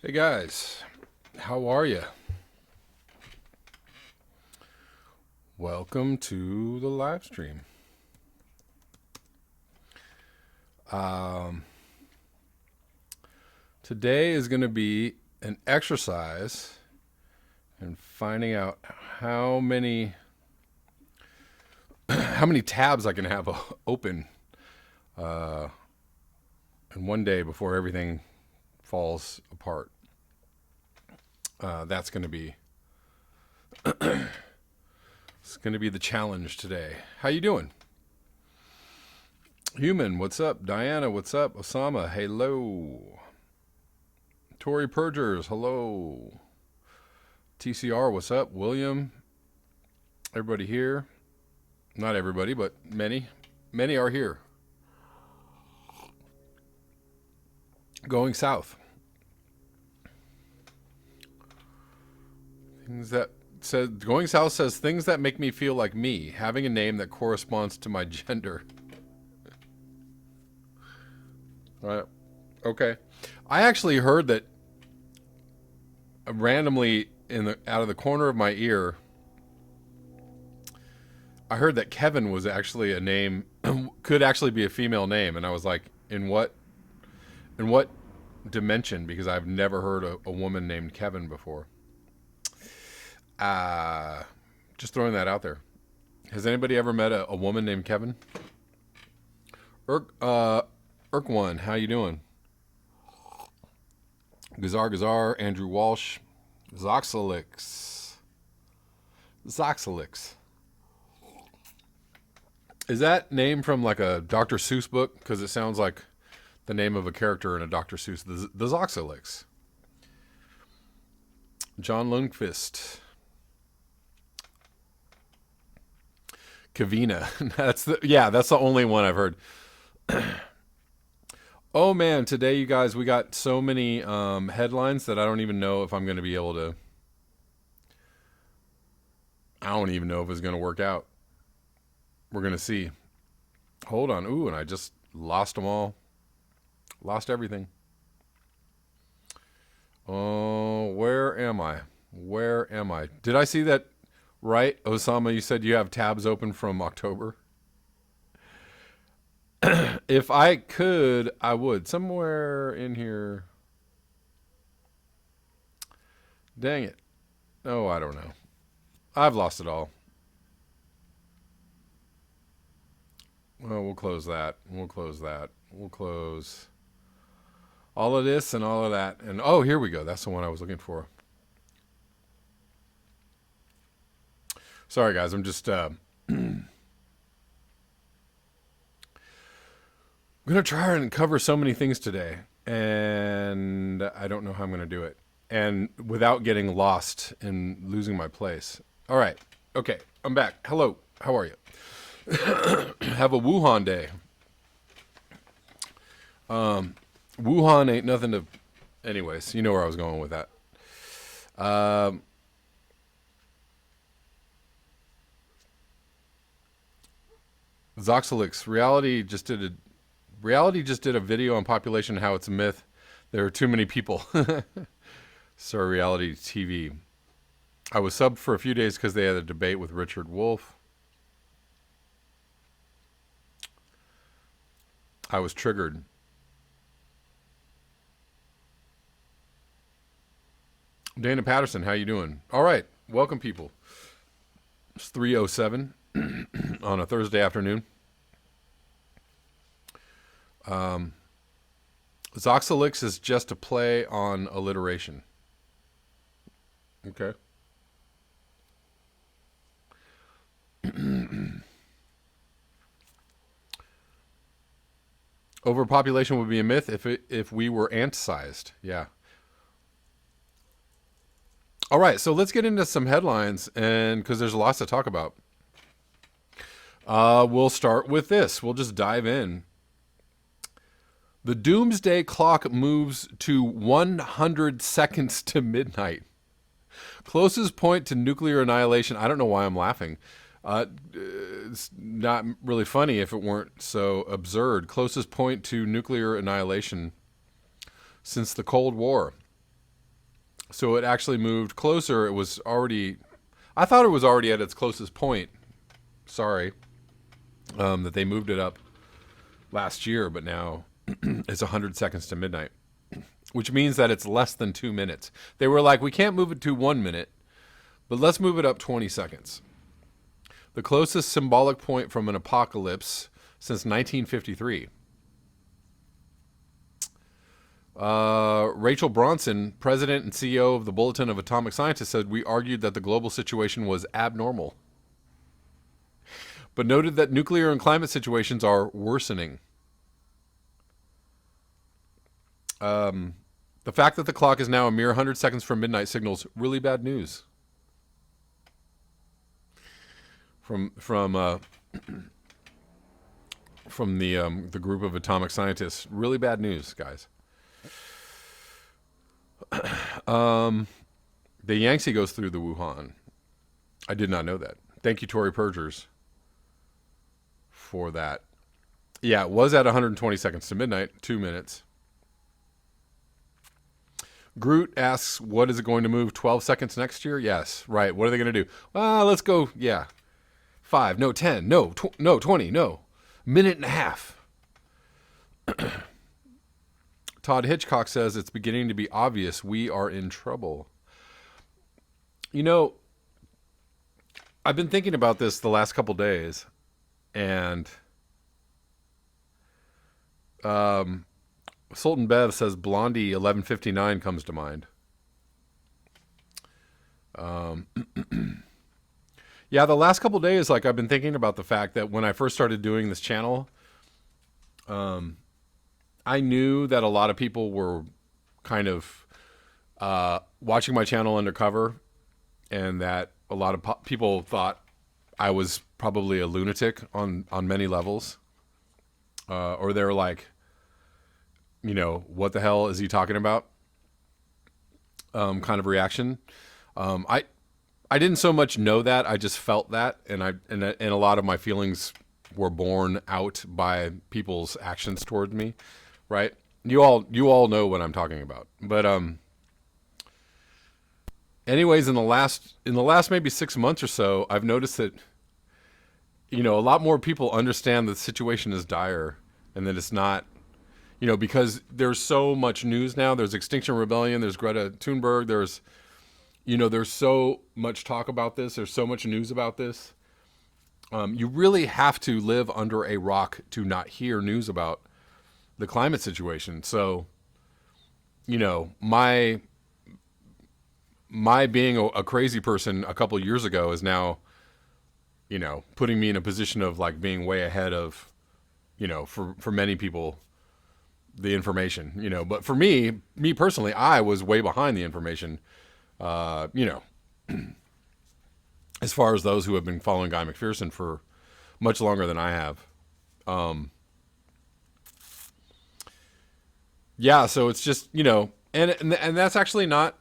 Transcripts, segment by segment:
Hey guys, how are you? Welcome to the live stream. Today is going to be an exercise in finding out how many tabs I can have open in one day before everything falls apart. That's going to be it's going to be the challenge today. How you doing? Human, what's up? Diana, what's up? Osama, hello. Tori Pergers, hello. TCR, what's up? William, everybody here. Not everybody, but many. Many are here. Going south. Going south says things that make me feel like me, having a name that corresponds to my gender. Right. Okay. I actually heard that randomly out of the corner of my ear, I heard that Kevin was actually a name, could actually be a female name, and I was like, in what dimension? Because I've never heard a woman named Kevin before. Just throwing that out there. Has anybody ever met a woman named Kevin? One, how you doing? Gazar, Andrew Walsh, Zoxalix. Is that name from like a Dr. Seuss book? Because it sounds like the name of a character in a Dr. Seuss. The Zoxalix. John Lundqvist. Kavina. That's the only one I've heard. Oh man, today you guys, we got so many headlines that I don't even know if I'm going to be able to. I don't even know if it's going to work out. We're going to see. Hold on. Ooh, and I just lost them all. Lost everything. Oh, where am I? Did I see that right? Osama, you said you have tabs open from October? If I could, I would. Somewhere in here. Dang it. Oh, I don't know. I've lost it all. Well, we'll close that. We'll close all of this and all of that. And oh, here we go. That's the one I was looking for. Sorry, guys. I'm just I'm going to try and cover so many things today, and I don't know how I'm going to do it, and without getting lost and losing my place. All right. Okay. I'm back. Hello. How are you? Have a Wuhan day. Wuhan ain't nothing to... Anyways, you know where I was going with that. Zoxalix, Reality just did a video on population, how it's a myth. There are too many people. Sorry, Reality TV. I was subbed for a few days because they had a debate with Richard Wolff. I was triggered. Dana Patterson, how you doing? All right, welcome people. It's 3:07 on a Thursday afternoon. Zoxalix is just a play on alliteration. Okay. Overpopulation would be a myth if we were ant-sized. Yeah. All right, so let's get into some headlines, and because there's lots to talk about. We'll start with this. We'll just dive in. The Doomsday Clock moves to 100 seconds to midnight. Closest point to nuclear annihilation. I don't know why I'm laughing. It's not really funny if it weren't so absurd. Closest point to nuclear annihilation since the Cold War. So it actually moved closer. It was already, I thought it was already at its closest point. Sorry, that they moved it up last year, but now it's 100 seconds to midnight, which means that it's less than 2 minutes. They were like, we can't move it to 1 minute, but let's move it up 20 seconds. The closest symbolic point from an apocalypse since 1953. Rachel Bronson, president and CEO of the Bulletin of Atomic Scientists, said, we argued that the global situation was abnormal, but noted that nuclear and climate situations are worsening. The fact that the clock is now a mere 100 seconds from midnight signals really bad news. From the group of atomic scientists, really bad news, guys. The Yangtze goes through the Wuhan. I did not know that. Thank you, Tory Purgers, for that. Yeah, it was at 120 seconds to midnight, 2 minutes. Groot asks, what is it going to move 12 seconds next year? Yes, right. What are they going to do? Let's go, 5, no, 10, no, 20, no. Minute and a half. Todd Hitchcock says, it's beginning to be obvious we are in trouble. You know, I've been thinking about this the last couple days, and Sultan Bev says Blondie 1159 comes to mind. Yeah, the last couple days, like, I've been thinking about the fact that when I first started doing this channel, I knew that a lot of people were kind of watching my channel undercover, and that a lot of people thought I was probably a lunatic on many levels. Or they were like, you know, what the hell is he talking about? Kind of reaction. I didn't so much know that, I just felt that, and a lot of my feelings were borne out by people's actions toward me, right? You all know what I'm talking about. But anyways, in the last maybe 6 months or so, I've noticed that, you know, a lot more people understand the situation is dire, and that it's not, you know, because there's so much news now. There's Extinction Rebellion, there's Greta Thunberg, there's so much talk about this. There's so much news about this. You really have to live under a rock to not hear news about the climate situation. So, you know, my being a crazy person a couple years ago is now, you know, putting me in a position of like being way ahead of, you know, for many people, the information, you know. But for me personally, I was way behind the information. You know, as far as those who have been following Guy McPherson for much longer than I have. Yeah, so it's just, you know, and that's actually not,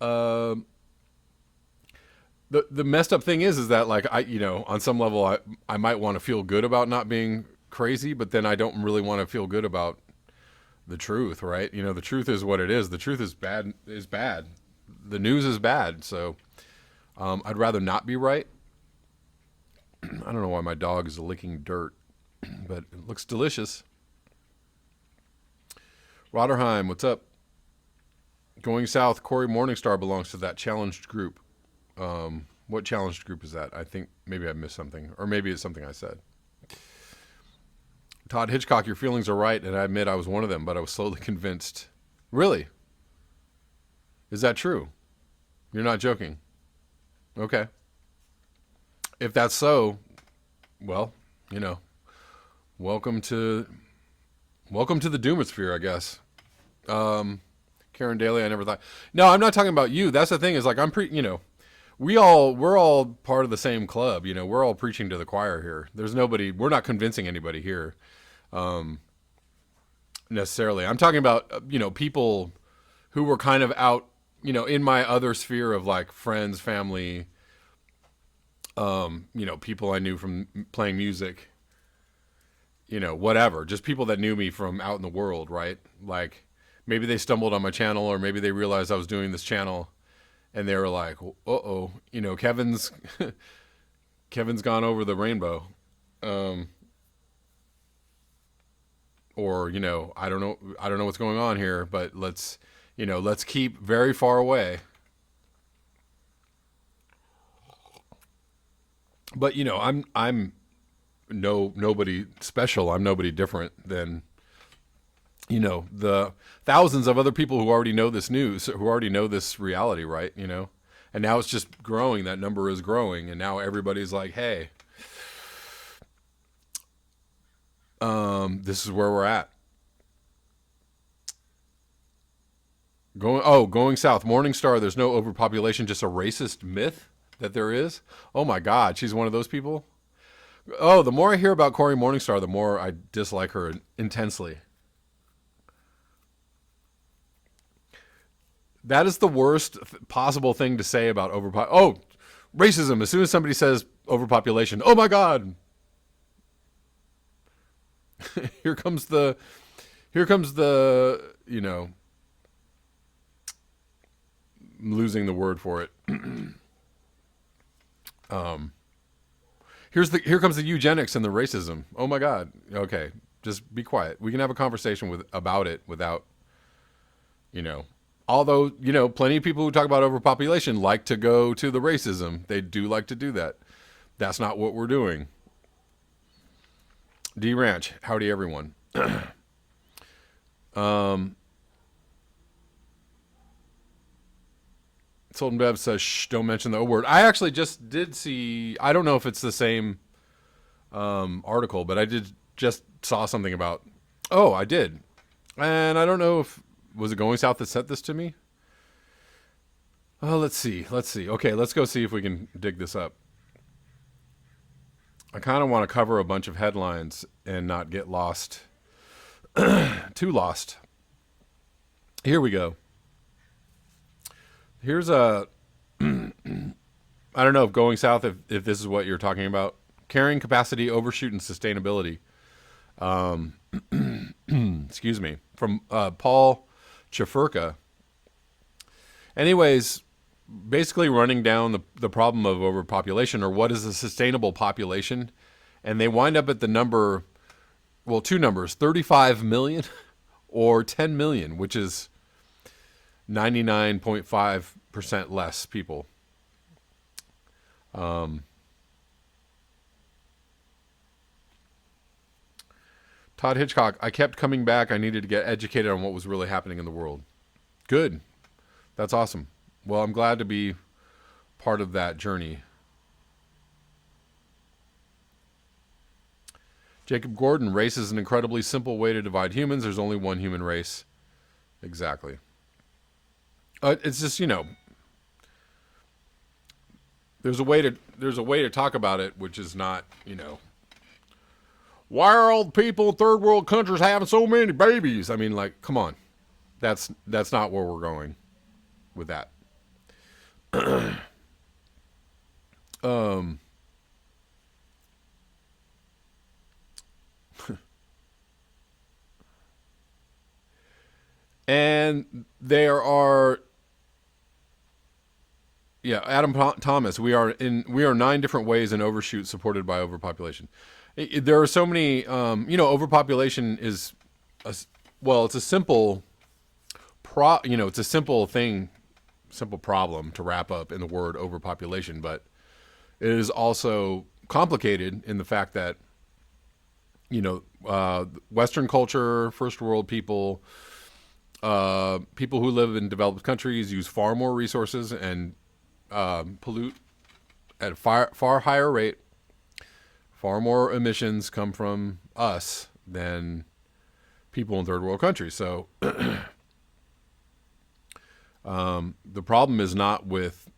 the messed up thing is that, like, I, you know, on some level I might want to feel good about not being crazy, but then I don't really want to feel good about the truth, right? You know, the truth is what it is. The truth is bad. The news is bad, so I'd rather not be right. I don't know why my dog is licking dirt, but it looks delicious. Rotterheim, what's up? Going South, Corey Morningstar belongs to that challenged group. What challenged group is that? I think maybe I missed something, or maybe it's something I said. Todd Hitchcock, your feelings are right, and I admit I was one of them, but I was slowly convinced. Really? Is that true? You're not joking? Okay. If that's so, well, you know, welcome to the Doomosphere, I guess. Karen Daly, I never thought. No, I'm not talking about you. That's the thing, is like, you know, we're all part of the same club. You know, we're all preaching to the choir here. We're not convincing anybody here, necessarily. I'm talking about, you know, people who were kind of out, you know, in my other sphere of like friends, family, you know, people I knew from playing music, you know, whatever, just people that knew me from out in the world, right? Like, maybe they stumbled on my channel, or maybe they realized I was doing this channel, and they were like, "Uh-oh, Kevin's Kevin's gone over the rainbow," or I don't know what's going on here, but let's keep very far away. But I'm nobody special. I'm nobody different than the thousands of other people who already know this news, who already know this reality, right? And now it's just growing. That number is growing, and now everybody's like, "Hey, this is where we're at." Going south. Morningstar. There's no overpopulation, just a racist myth that there is. Oh my God, she's one of those people. Oh, the more I hear about Cory Morningstar, the more I dislike her intensely. That is the worst possible thing to say about racism. As soon as somebody says overpopulation, oh my God. Here comes the, losing the word for it. Here comes the eugenics and the racism. Oh my God. Okay, just be quiet. We can have a conversation about it without, although, plenty of people who talk about overpopulation like to go to the racism. They do like to do that. That's not what we're doing. D Ranch, howdy everyone. Sultan Bev says, shh, don't mention the O word. I actually just did see, I don't know if it's the same article, but I just saw something about, I did. And I don't know was it Going South that sent this to me? Oh, let's see. Okay, let's go see if we can dig this up. I kind of want to cover a bunch of headlines and not get lost. Too lost. Here we go. Here's I don't know if Going South, if this is what you're talking about. Carrying capacity, overshoot, and sustainability. Excuse me. From Paul Chafurka. Anyways, basically running down the problem of overpopulation, or what is a sustainable population. And they wind up at the number, well, two numbers, 35 million or 10 million, which is 99.5% less people. Todd Hitchcock, I kept coming back. I needed to get educated on what was really happening in the world. Good. That's awesome. Well, I'm glad to be part of that journey. Jacob Gordon, race is an incredibly simple way to divide humans. There's only one human race. Exactly. It's just, there's a way to talk about it, which is not, why are all the people in third world countries having so many babies? I mean, like, come on. That's not where we're going with that. And there are, Adam Thomas, we are 9 different ways in Overshoot supported by overpopulation. There are so many, overpopulation is, it's a simple it's a simple problem to wrap up in the word overpopulation, but it is also complicated in the fact that, Western culture, first world people, people who live in developed countries use far more resources and pollute at a far higher rate. Far more emissions come from us than people in third world countries. So the problem is not with,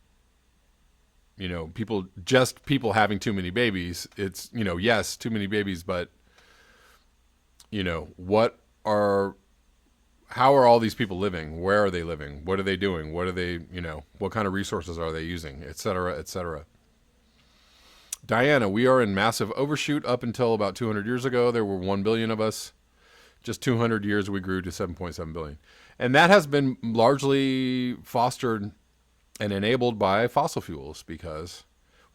people having too many babies. It's, yes, too many babies, but, how are all these people living? Where are they living? What are they doing? What are they, what kind of resources are they using, et cetera, et cetera. Diana, we are in massive overshoot. Up until about 200 years ago, there were 1 billion of us. Just 200 years, we grew to 7.7 billion. And that has been largely fostered and enabled by fossil fuels, because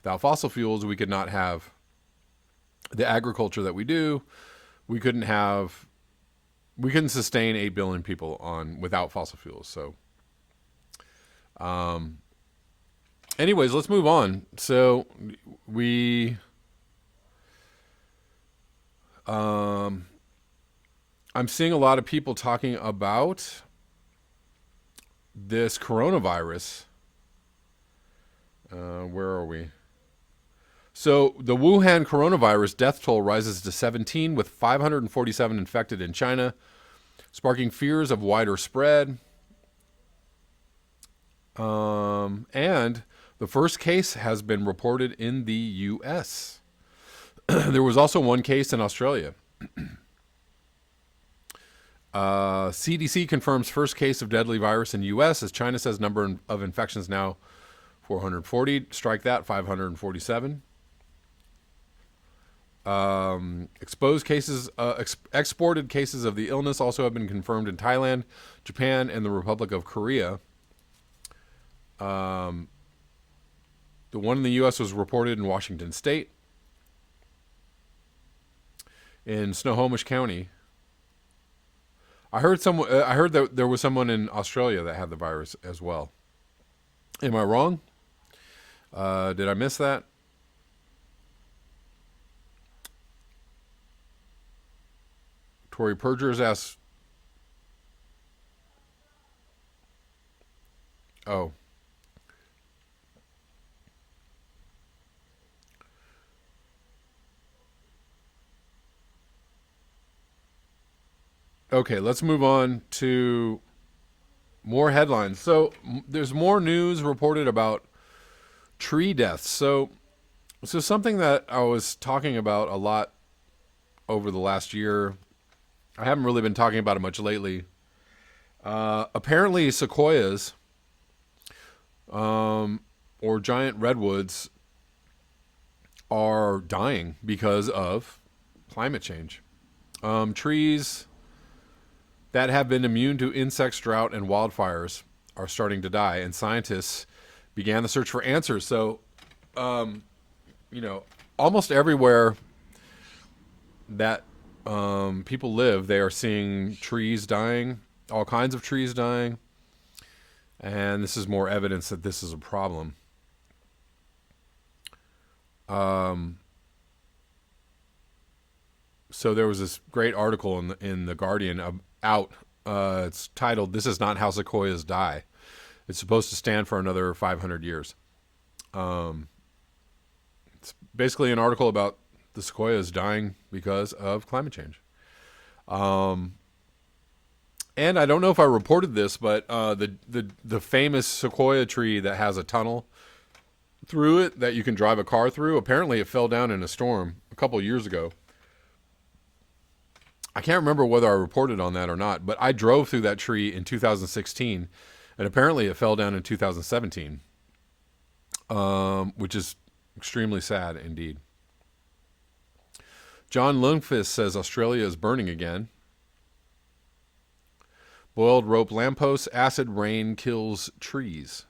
without fossil fuels, we could not have the agriculture that we do. We couldn't sustain 8 billion people without fossil fuels. So, anyways, let's move on. So I'm seeing a lot of people talking about this coronavirus. Where are we? So the Wuhan coronavirus death toll rises to 17, with 547 infected in China, sparking fears of wider spread. And the first case has been reported in the U.S. There was also one case in Australia. CDC confirms first case of deadly virus in U.S. as China says number of infections now 440. Strike that, 547. Exported cases of the illness also have been confirmed in Thailand, Japan, and the Republic of Korea. The one in the U.S. was reported in Washington State, in Snohomish County. I heard that there was someone in Australia that had the virus as well. Am I wrong? Did I miss that? Tory Perjures asks. Oh. Okay, let's move on to more headlines. So there's more news reported about tree deaths. So something that I was talking about a lot over the last year, I haven't really been talking about it much lately. Apparently sequoias, or giant redwoods, are dying because of climate change. Trees that have been immune to insects, drought, and wildfires are starting to die, and scientists began the search for answers. So, almost everywhere that people live, they are seeing trees dying, all kinds of trees dying, and this is more evidence that this is a problem. So there was this great article in the Guardian out. It's titled, "This is not how sequoias die." It's supposed to stand for another 500 years. It's basically an article about the sequoias dying because of climate change. And I don't know if I reported this, but the famous sequoia tree that has a tunnel through it that you can drive a car through, apparently it fell down in a storm a couple years ago. I can't remember whether I reported on that or not, but I drove through that tree in 2016, and apparently it fell down in 2017, which is extremely sad indeed. John Lundqvist says Australia is burning again. Boiled rope lampposts, acid rain kills trees.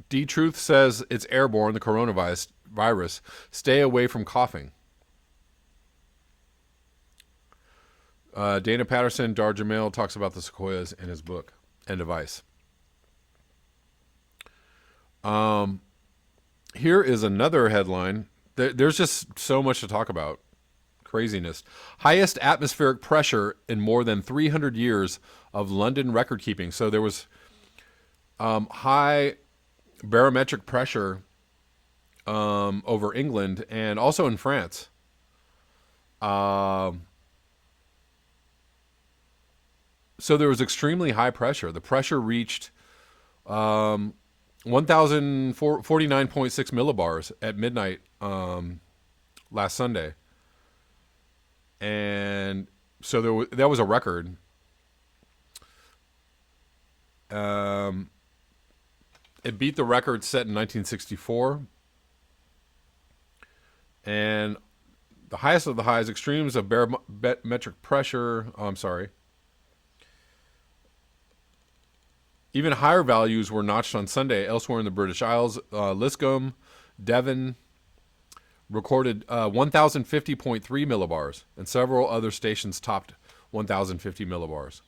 D-Truth says it's airborne, the coronavirus. Stay away from coughing. Dana Patterson, Dar Jamil, talks about the sequoias in his book, End of Ice. Here is another headline. There's just so much to talk about. Craziness. Highest atmospheric pressure in more than 300 years of London record keeping. So there was high barometric pressure over England and also in France. So there was extremely high pressure. The pressure reached 1,049.6 millibars at midnight last Sunday. And so that was a record. Um, it beat the record set in 1964. And the highest of the highs, extremes of barometric pressure. Oh, I'm sorry. Even higher values were notched on Sunday elsewhere in the British Isles. Liscombe, Devon recorded 1,050.3 millibars, and several other stations topped 1,050 millibars.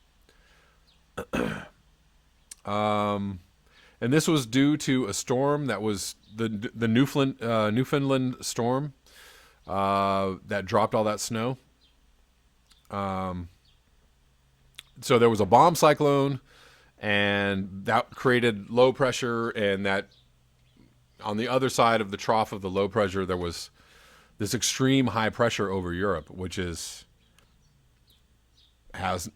And this was due to a storm that was the Newfoundland storm that dropped all that snow. So there was a bomb cyclone, and that created low pressure, and that on the other side of the trough of the low pressure, there was this extreme high pressure over Europe, which has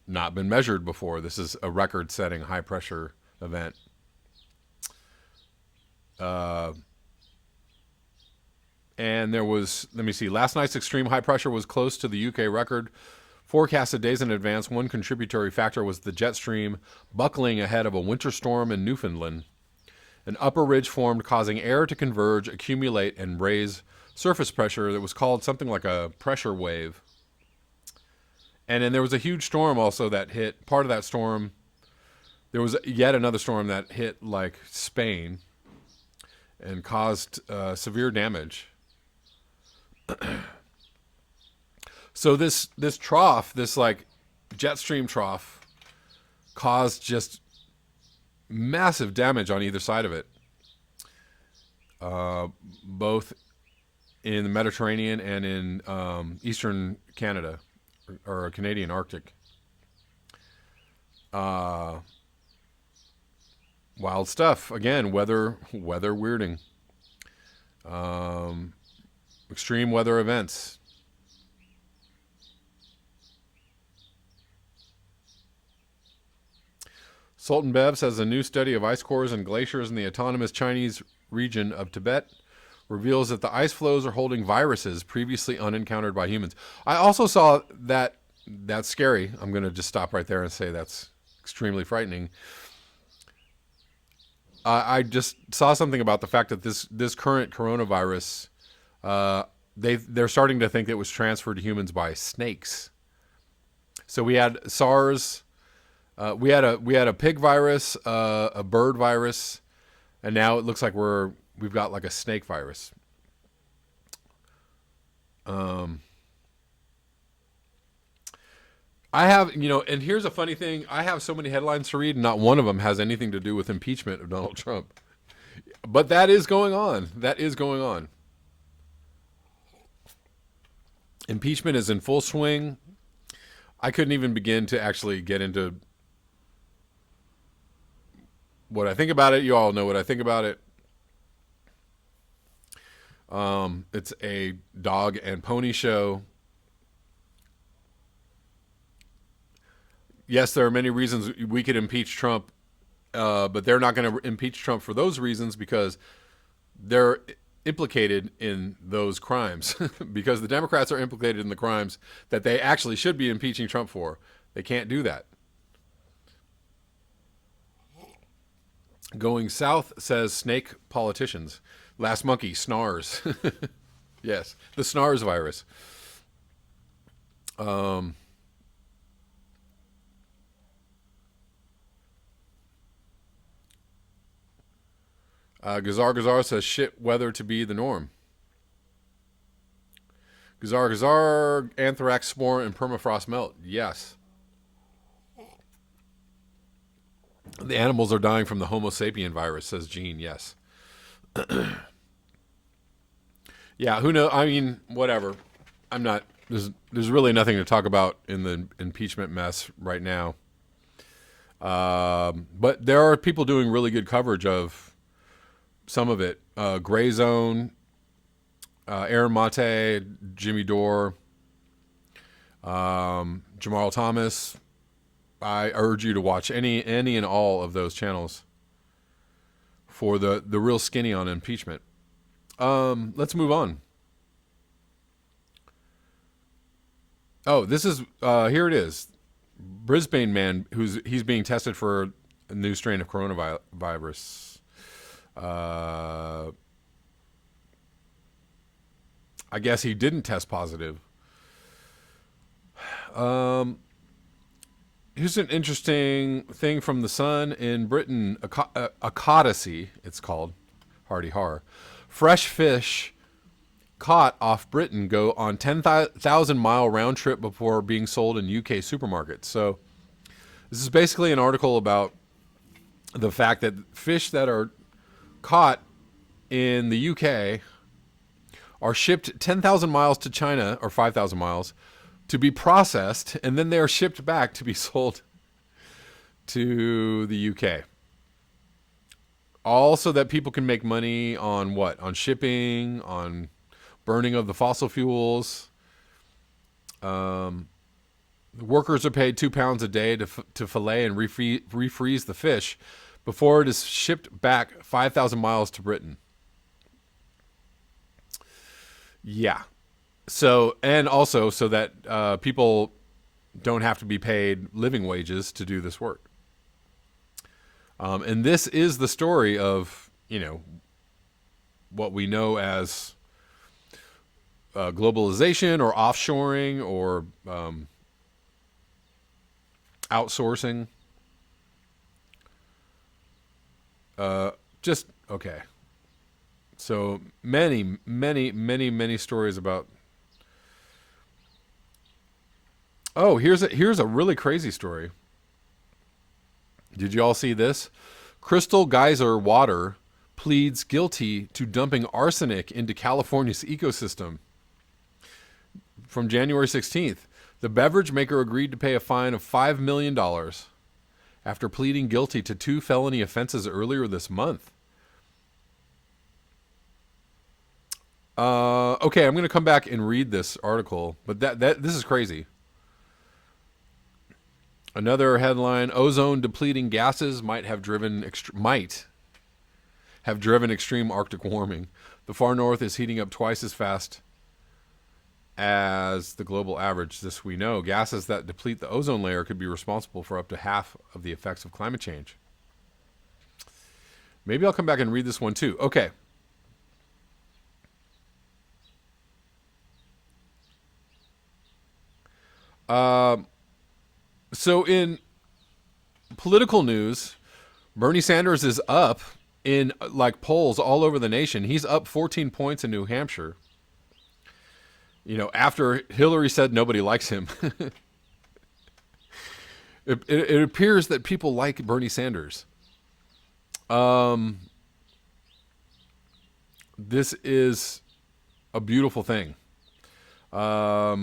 not been measured before. This is a record-setting high pressure event. And there was, let me see, last night's extreme high pressure was close to the UK record. Forecasted days in advance, one contributory factor was the jet stream buckling ahead of a winter storm in Newfoundland. An upper ridge formed, causing air to converge, accumulate, and raise surface pressure that was called something like a pressure wave. And then there was a huge storm also that hit, part of that storm, there was yet another storm that hit like Spain and caused severe damage. So this trough, this like jet stream trough, caused just massive damage on either side of it, both in the Mediterranean and in eastern Canada or Canadian Arctic. Wild stuff. Again, weather weirding. Extreme weather events. Sultan Bev says a new study of ice cores and glaciers in the autonomous Chinese region of Tibet reveals that the ice flows are holding viruses previously unencountered by humans. I also saw that. That's scary. I'm going to just stop right there and say that's extremely frightening. I just saw something about the fact that this current coronavirus, they're starting to think it was transferred to humans by snakes. So we had SARS, we had a pig virus, a bird virus, and now it looks like we've got like a snake virus. I have, and here's a funny thing. I have so many headlines to read, and not one of them has anything to do with impeachment of Donald Trump. But that is going on. That is going on. Impeachment is in full swing. I couldn't even begin to actually get into what I think about it. You all know what I think about it. It's a dog and pony show. Yes, there are many reasons we could impeach Trump, but they're not going to impeach Trump for those reasons because they're implicated in those crimes. Because the Democrats are implicated in the crimes that they actually should be impeaching Trump for. They can't do that. Going south says snake politicians. Last monkey, snars. Yes, the snars virus. Gazar says shit weather to be the norm. Gazar, anthrax spore and permafrost melt. Yes. The animals are dying from the Homo sapien virus, says Gene. Yes. Yeah, who knows? I mean, whatever. I'm not. There's really nothing to talk about in the impeachment mess right now. But there are people doing really good coverage of some of it. Gray Zone, Aaron Mate, Jimmy Dore, Jamal Thomas. I urge you to watch any and all of those channels for the real skinny on impeachment. Let's move on. Oh, this is here it is. Brisbane man he's being tested for new strain of coronavirus. I guess he didn't test positive. Here's an interesting thing from the Sun in Britain. A CODYSSEY, it's called. Hardy har. Fresh fish caught off Britain go on 10,000-mile round trip before being sold in UK supermarkets. So this is basically an article about the fact that fish that are caught in the UK are shipped 10,000 miles to China, or 5,000 miles, to be processed, and then they are shipped back to be sold to the UK. All so that people can make money on what? On shipping, on burning of the fossil fuels. The workers are paid £2 a day to fillet and refreeze the fish before it is shipped back 5,000 miles to Britain. Yeah. So, and also so that people don't have to be paid living wages to do this work. And this is the story of, what we know as globalization or offshoring or outsourcing. Okay. So many stories about. Oh, here's a really crazy story. Did you all see this? Crystal Geyser water pleads guilty to dumping arsenic into California's ecosystem. From January 16th, the beverage maker agreed to pay a fine of $5 million after pleading guilty to 2 felony offenses earlier this month. Okay, I'm going to come back and read this article, but this is crazy. Another headline: ozone-depleting gases might have driven extreme Arctic warming. The far north is heating up twice as fast as the global average. This we know. Gases that deplete the ozone layer could be responsible for up to half of the effects of climate change. Maybe I'll come back and read this one too. Okay. So in political news, Bernie Sanders is up in polls all over the nation. He's up 14 points in New Hampshire. After Hillary said nobody likes him. It appears that people like Bernie Sanders. This is a beautiful thing. I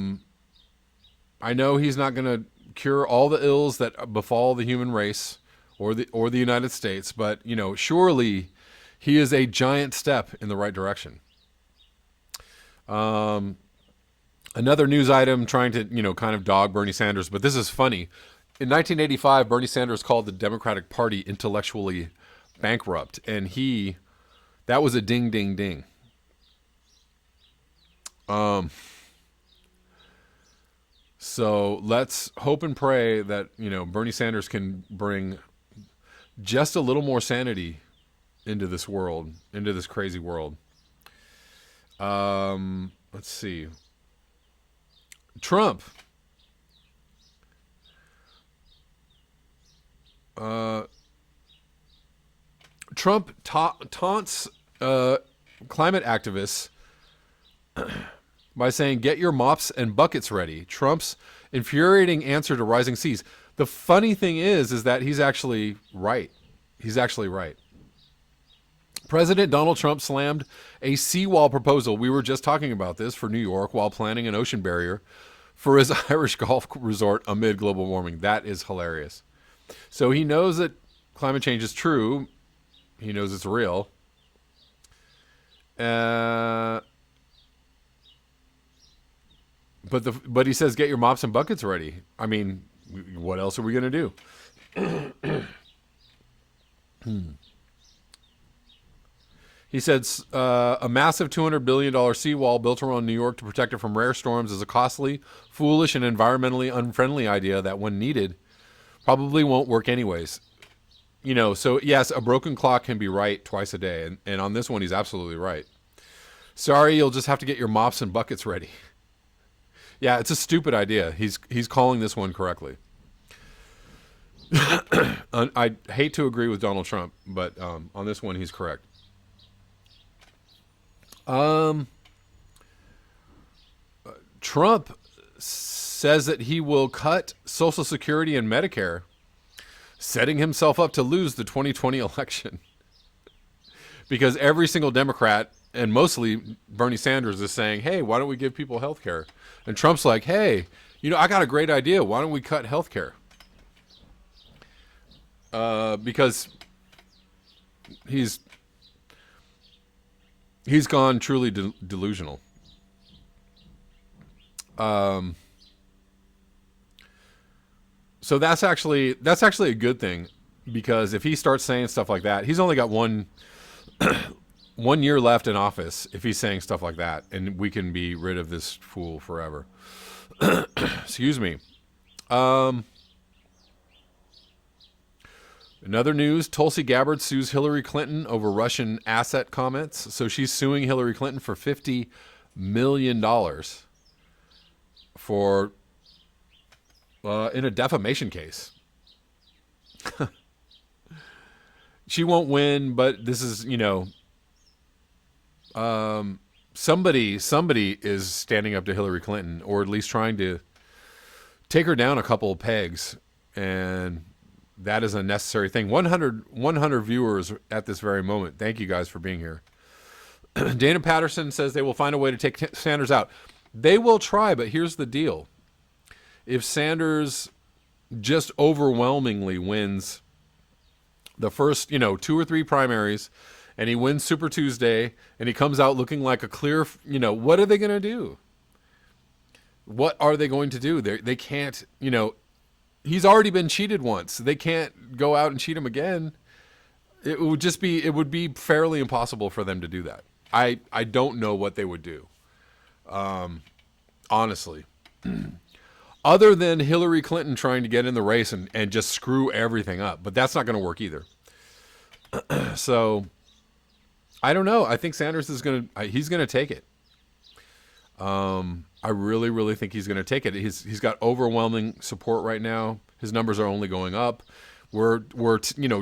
know he's not going to cure all the ills that befall the human race or the United States, but surely he is a giant step in the right direction. Another news item trying to kind of dog Bernie Sanders, but this is funny. In 1985, Bernie Sanders called the Democratic Party intellectually bankrupt, and that was a ding ding ding. So let's hope and pray that, Bernie Sanders can bring just a little more sanity into this world, into this crazy world. Let's see. Trump. Trump taunts climate activists by saying, "Get your mops and buckets ready." Trump's infuriating answer to rising seas. The funny thing is that he's actually right. He's actually right. President Donald Trump slammed a seawall proposal. We were just talking about this for New York while planning an ocean barrier for his Irish golf resort amid global warming. That is hilarious. So he knows that climate change is true. He knows it's real. But he says, "Get your mops and buckets ready." I mean, what else are we going to do? He said a massive $200 billion seawall built around New York to protect it from rare storms is a costly, foolish, and environmentally unfriendly idea that, when needed, probably won't work anyways. So yes, a broken clock can be right twice a day. And on this one, he's absolutely right. Sorry, you'll just have to get your mops and buckets ready. Yeah, it's a stupid idea. He's calling this one correctly. I hate to agree with Donald Trump, but on this one, he's correct. Trump says that he will cut Social Security and Medicare, setting himself up to lose the 2020 election. Because every single Democrat, and mostly Bernie Sanders, is saying, hey, why don't we give people health care? And Trump's like, hey, I got a great idea. Why don't we cut health care? Because he's gone truly delusional. So that's actually a good thing, because if he starts saying stuff like that, he's only got one year left in office if he's saying stuff like that, and we can be rid of this fool forever. Excuse me. Another news, Tulsi Gabbard sues Hillary Clinton over Russian asset comments. So she's suing Hillary Clinton for $50 million for in a defamation case. She won't win, but this is, somebody is standing up to Hillary Clinton, or at least trying to take her down a couple of pegs, and that is a necessary thing. 100 viewers at this very moment. Thank you guys for being here. Dana Patterson says they will find a way to take Sanders out. They will try, but here's the deal. If Sanders just overwhelmingly wins the first, 2 or 3 primaries, and he wins Super Tuesday, and he comes out looking like a clear, what are they going to do? What are they going to do? They can't, he's already been cheated once. They can't go out and cheat him again. It would be fairly impossible for them to do that. I don't know what they would do. Honestly. Other than Hillary Clinton trying to get in the race and just screw everything up. But that's not going to work either. So, I don't know. I think Sanders he's going to take it. I really, really think he's going to take it. He's got overwhelming support right now. His numbers are only going up. We're 10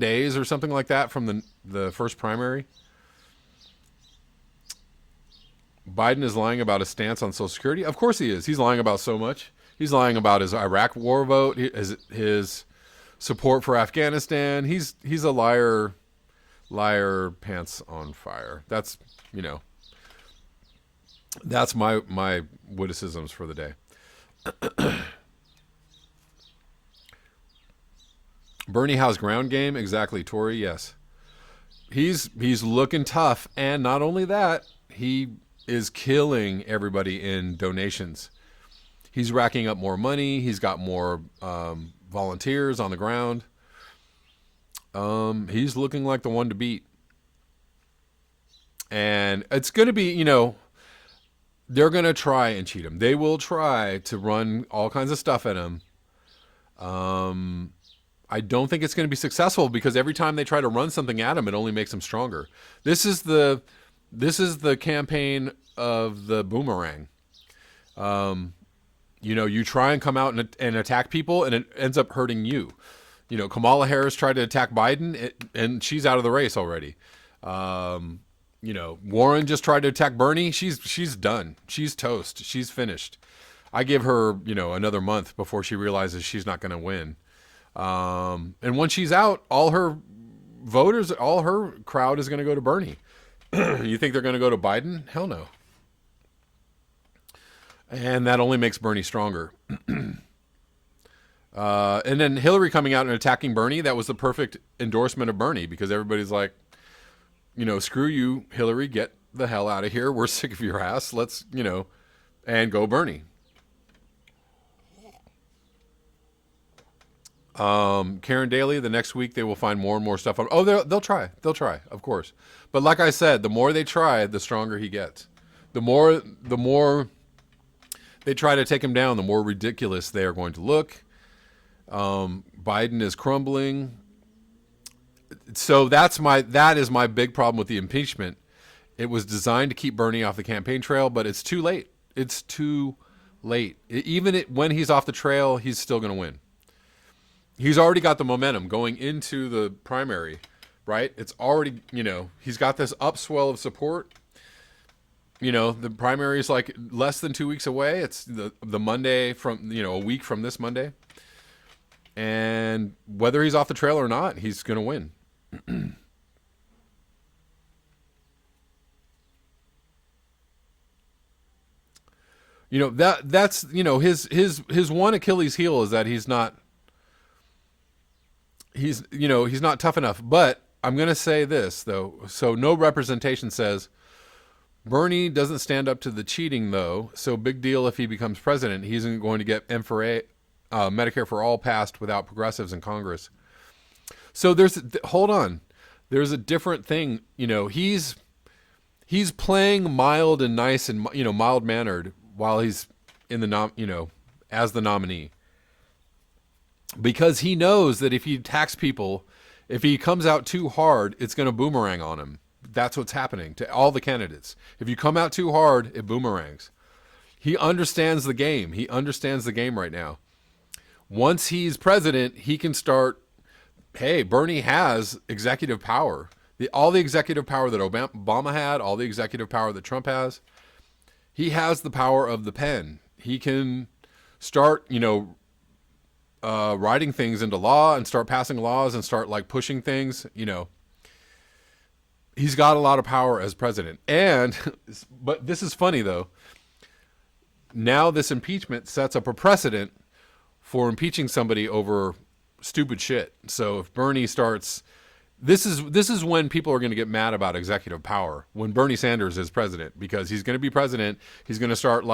days or something like that from the first primary. Biden is lying about his stance on Social Security. Of course he is. He's lying about so much. He's lying about his Iraq war vote, his support for Afghanistan. He's a liar, pants on fire. That's that's my witticisms for the day. Bernie Howe's ground game, exactly, Tori. Yes, he's looking tough, and not only that, he is killing everybody in donations. He's racking up more money. He's got more volunteers on the ground. He's looking like the one to beat. And it's going to be, they're going to try and cheat him. They will try to run all kinds of stuff at him. I don't think it's going to be successful, because every time they try to run something at him, it only makes him stronger. This is the campaign of the boomerang. You try and come out and attack people, and it ends up hurting you. Kamala Harris tried to attack Biden, and she's out of the race already. Warren just tried to attack Bernie. She's done. She's toast. She's finished. I give her, another month before she realizes she's not going to win. And once she's out, all her voters, all her crowd is going to go to Bernie. You think they're going to go to Biden? Hell no. And that only makes Bernie stronger. And then Hillary coming out and attacking Bernie, that was the perfect endorsement of Bernie, because everybody's like, screw you, Hillary, get the hell out of here. We're sick of your ass. Let's, and go Bernie. Karen Daly, the next week they will find more and more stuff on. Oh, they'll try, of course. But like I said, the more they try, the stronger he gets. The more they try to take him down, the more ridiculous they are going to look. Biden Biden is crumbling. So that is my big problem with the impeachment. It was designed to keep Bernie off the campaign trail, but it's too late. It's too late. When he's off the trail, he's still going to win. He's already got the momentum going into the primary, right? It's already, he's got this upswell of support. The primary is like less than 2 weeks away. It's the Monday from, a week from this Monday. And whether he's off the trail or not, he's going to win. That's his one Achilles heel is that he's not tough enough. But I'm going to say this though. So no representation says Bernie doesn't stand up to the cheating though. So big deal if he becomes president. He isn't going to get Medicare for all passed without progressives in Congress. So hold on. There's a different thing. He's playing mild and nice and, mild mannered while he's in as the nominee, because he knows that if he attacks people, if he comes out too hard, it's going to boomerang on him. That's what's happening to all the candidates. If you come out too hard, it boomerangs. He understands the game. He understands the game right now. Once he's president, he can start, hey, Bernie has executive power. All the executive power that Obama had, all the executive power that Trump has, he has the power of the pen. He can start, writing things into law and start passing laws and start pushing things, He's got a lot of power as president. But this is funny though. Now this impeachment sets up a precedent for impeaching somebody over stupid shit. So if Bernie starts, this is when people are going to get mad about executive power, when Bernie Sanders is president, because he's going to be president. He's going to start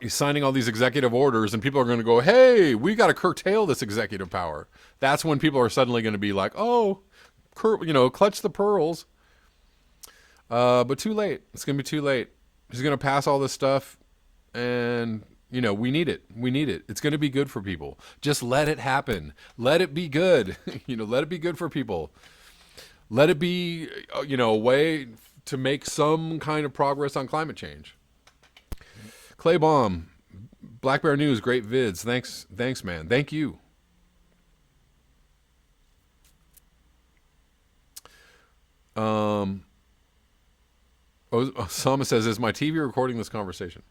signing all these executive orders, and people are going to go, hey, we got to curtail this executive power. That's when people are suddenly going to be like, oh, clutch the pearls. But too late. It's going to be too late. He's going to pass all this stuff, and we need it. We need it. It's going to be good for people. Just let it happen. Let it be good. Let it be good for people. Let it be, a way to make some kind of progress on climate change. Clay Baum, Black Bear News, great vids. Thanks, man. Thank you. Osama says, is my TV recording this conversation?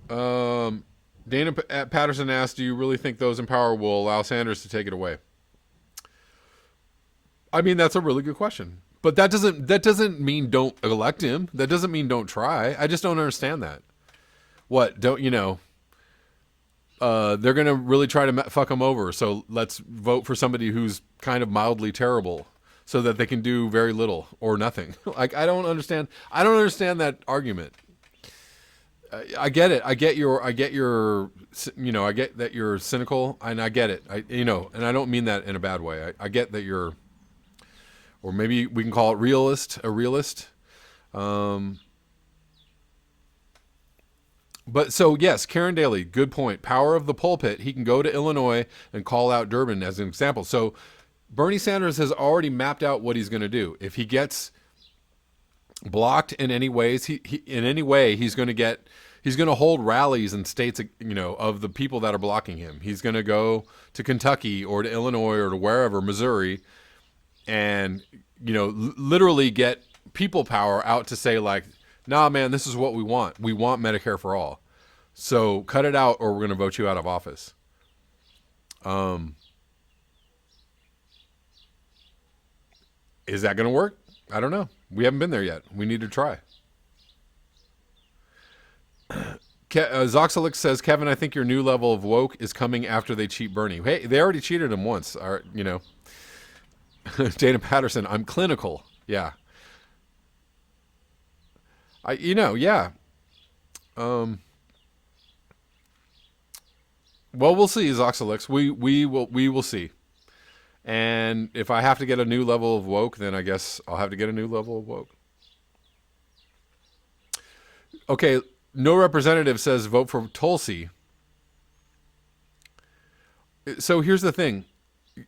Dana Patterson asked, do you really think those in power will allow Sanders to take it away? I mean, that's a really good question. But that doesn't mean don't elect him. That doesn't mean don't try. I just don't understand that. What? They're going to really try to fuck him over. So let's vote for somebody who's kind of mildly terrible so that they can do very little or nothing. I don't understand. I don't understand that argument. I get it. I get that you're cynical, and I get it. And I don't mean that in a bad way. I get that you're, or maybe we can call it a realist. But so yes, Karen Daly, good point. Power of the pulpit. He can go to Illinois and call out Durbin as an example. So Bernie Sanders has already mapped out what he's going to do. If he gets blocked in any ways, he's going to hold rallies in states, of the people that are blocking him. He's going to go to Kentucky or to Illinois or to wherever, Missouri, and, literally get people power out to say nah, man, this is what we want. We want Medicare for all. So cut it out or we're going to vote you out of office. Is that going to work? I don't know. We haven't been there yet. We need to try. Zoxalix says, Kevin, I think your new level of woke is coming after they cheat Bernie. Hey, they already cheated him once. Dana Patterson, I'm clinical. Yeah. Yeah. Well, we'll see, Zoxalix. We will see. And if I have to get a new level of woke, then I guess I'll have to get a new level of woke. Okay, no representative says vote for Tulsi. So here's the thing.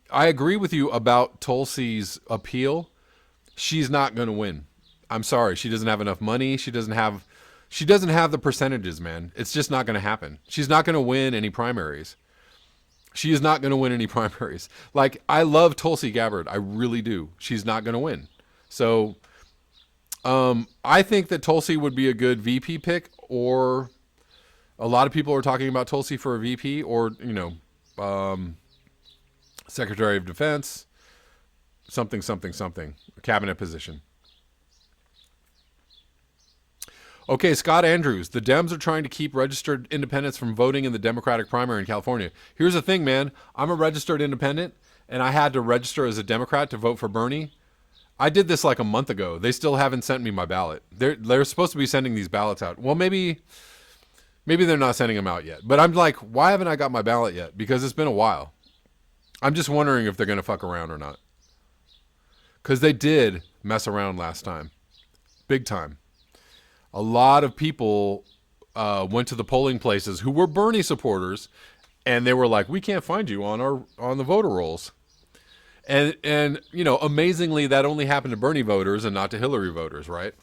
I agree with you about Tulsi's appeal. She's not going to win. I'm sorry. She doesn't have enough money. She doesn't have the percentages, man. It's just not going to happen. She's not going to win any primaries. She is not going to win any primaries. Like, I love Tulsi Gabbard. I really do. She's not going to win. So I think that Tulsi would be a good VP pick, or a lot of people are talking about Tulsi for a VP, or, Secretary of Defense, something, a cabinet position. Okay, Scott Andrews. The Dems are trying to keep registered independents from voting in the Democratic primary in California. Here's the thing, man. I'm a registered independent, and I had to register as a Democrat to vote for Bernie. I did this like a month ago. They still haven't sent me my ballot. They're supposed to be sending these ballots out. Well, maybe they're not sending them out yet. But I'm like, why haven't I got my ballot yet? Because it's been a while. I'm just wondering if they're going to fuck around or not. Because they did mess around last time. Big time. A lot of people went to the polling places who were Bernie supporters, and they were like, we can't find you on the voter rolls. And amazingly, that only happened to Bernie voters and not to Hillary voters, right?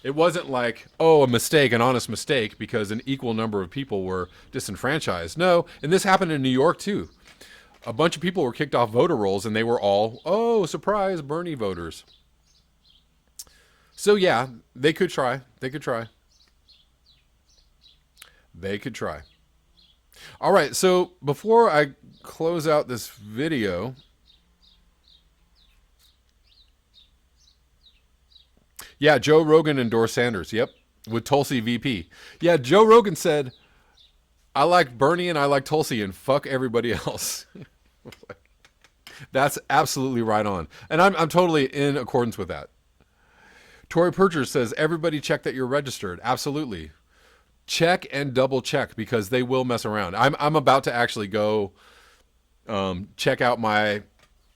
It wasn't like, a mistake, an honest mistake, because an equal number of people were disenfranchised. No, and this happened in New York, too. A bunch of people were kicked off voter rolls, and they were all, surprise, Bernie voters. So, yeah, they could try. All right, so before I close out this video, yeah, Joe Rogan endorsed Sanders, yep, with Tulsi VP. Yeah, Joe Rogan said, I like Bernie and I like Tulsi and fuck everybody else. That's absolutely right on. And I'm totally in accordance with that. Tori Percher says, everybody check that you're registered. Absolutely. Check and double check, because they will mess around. I'm about to actually go check out my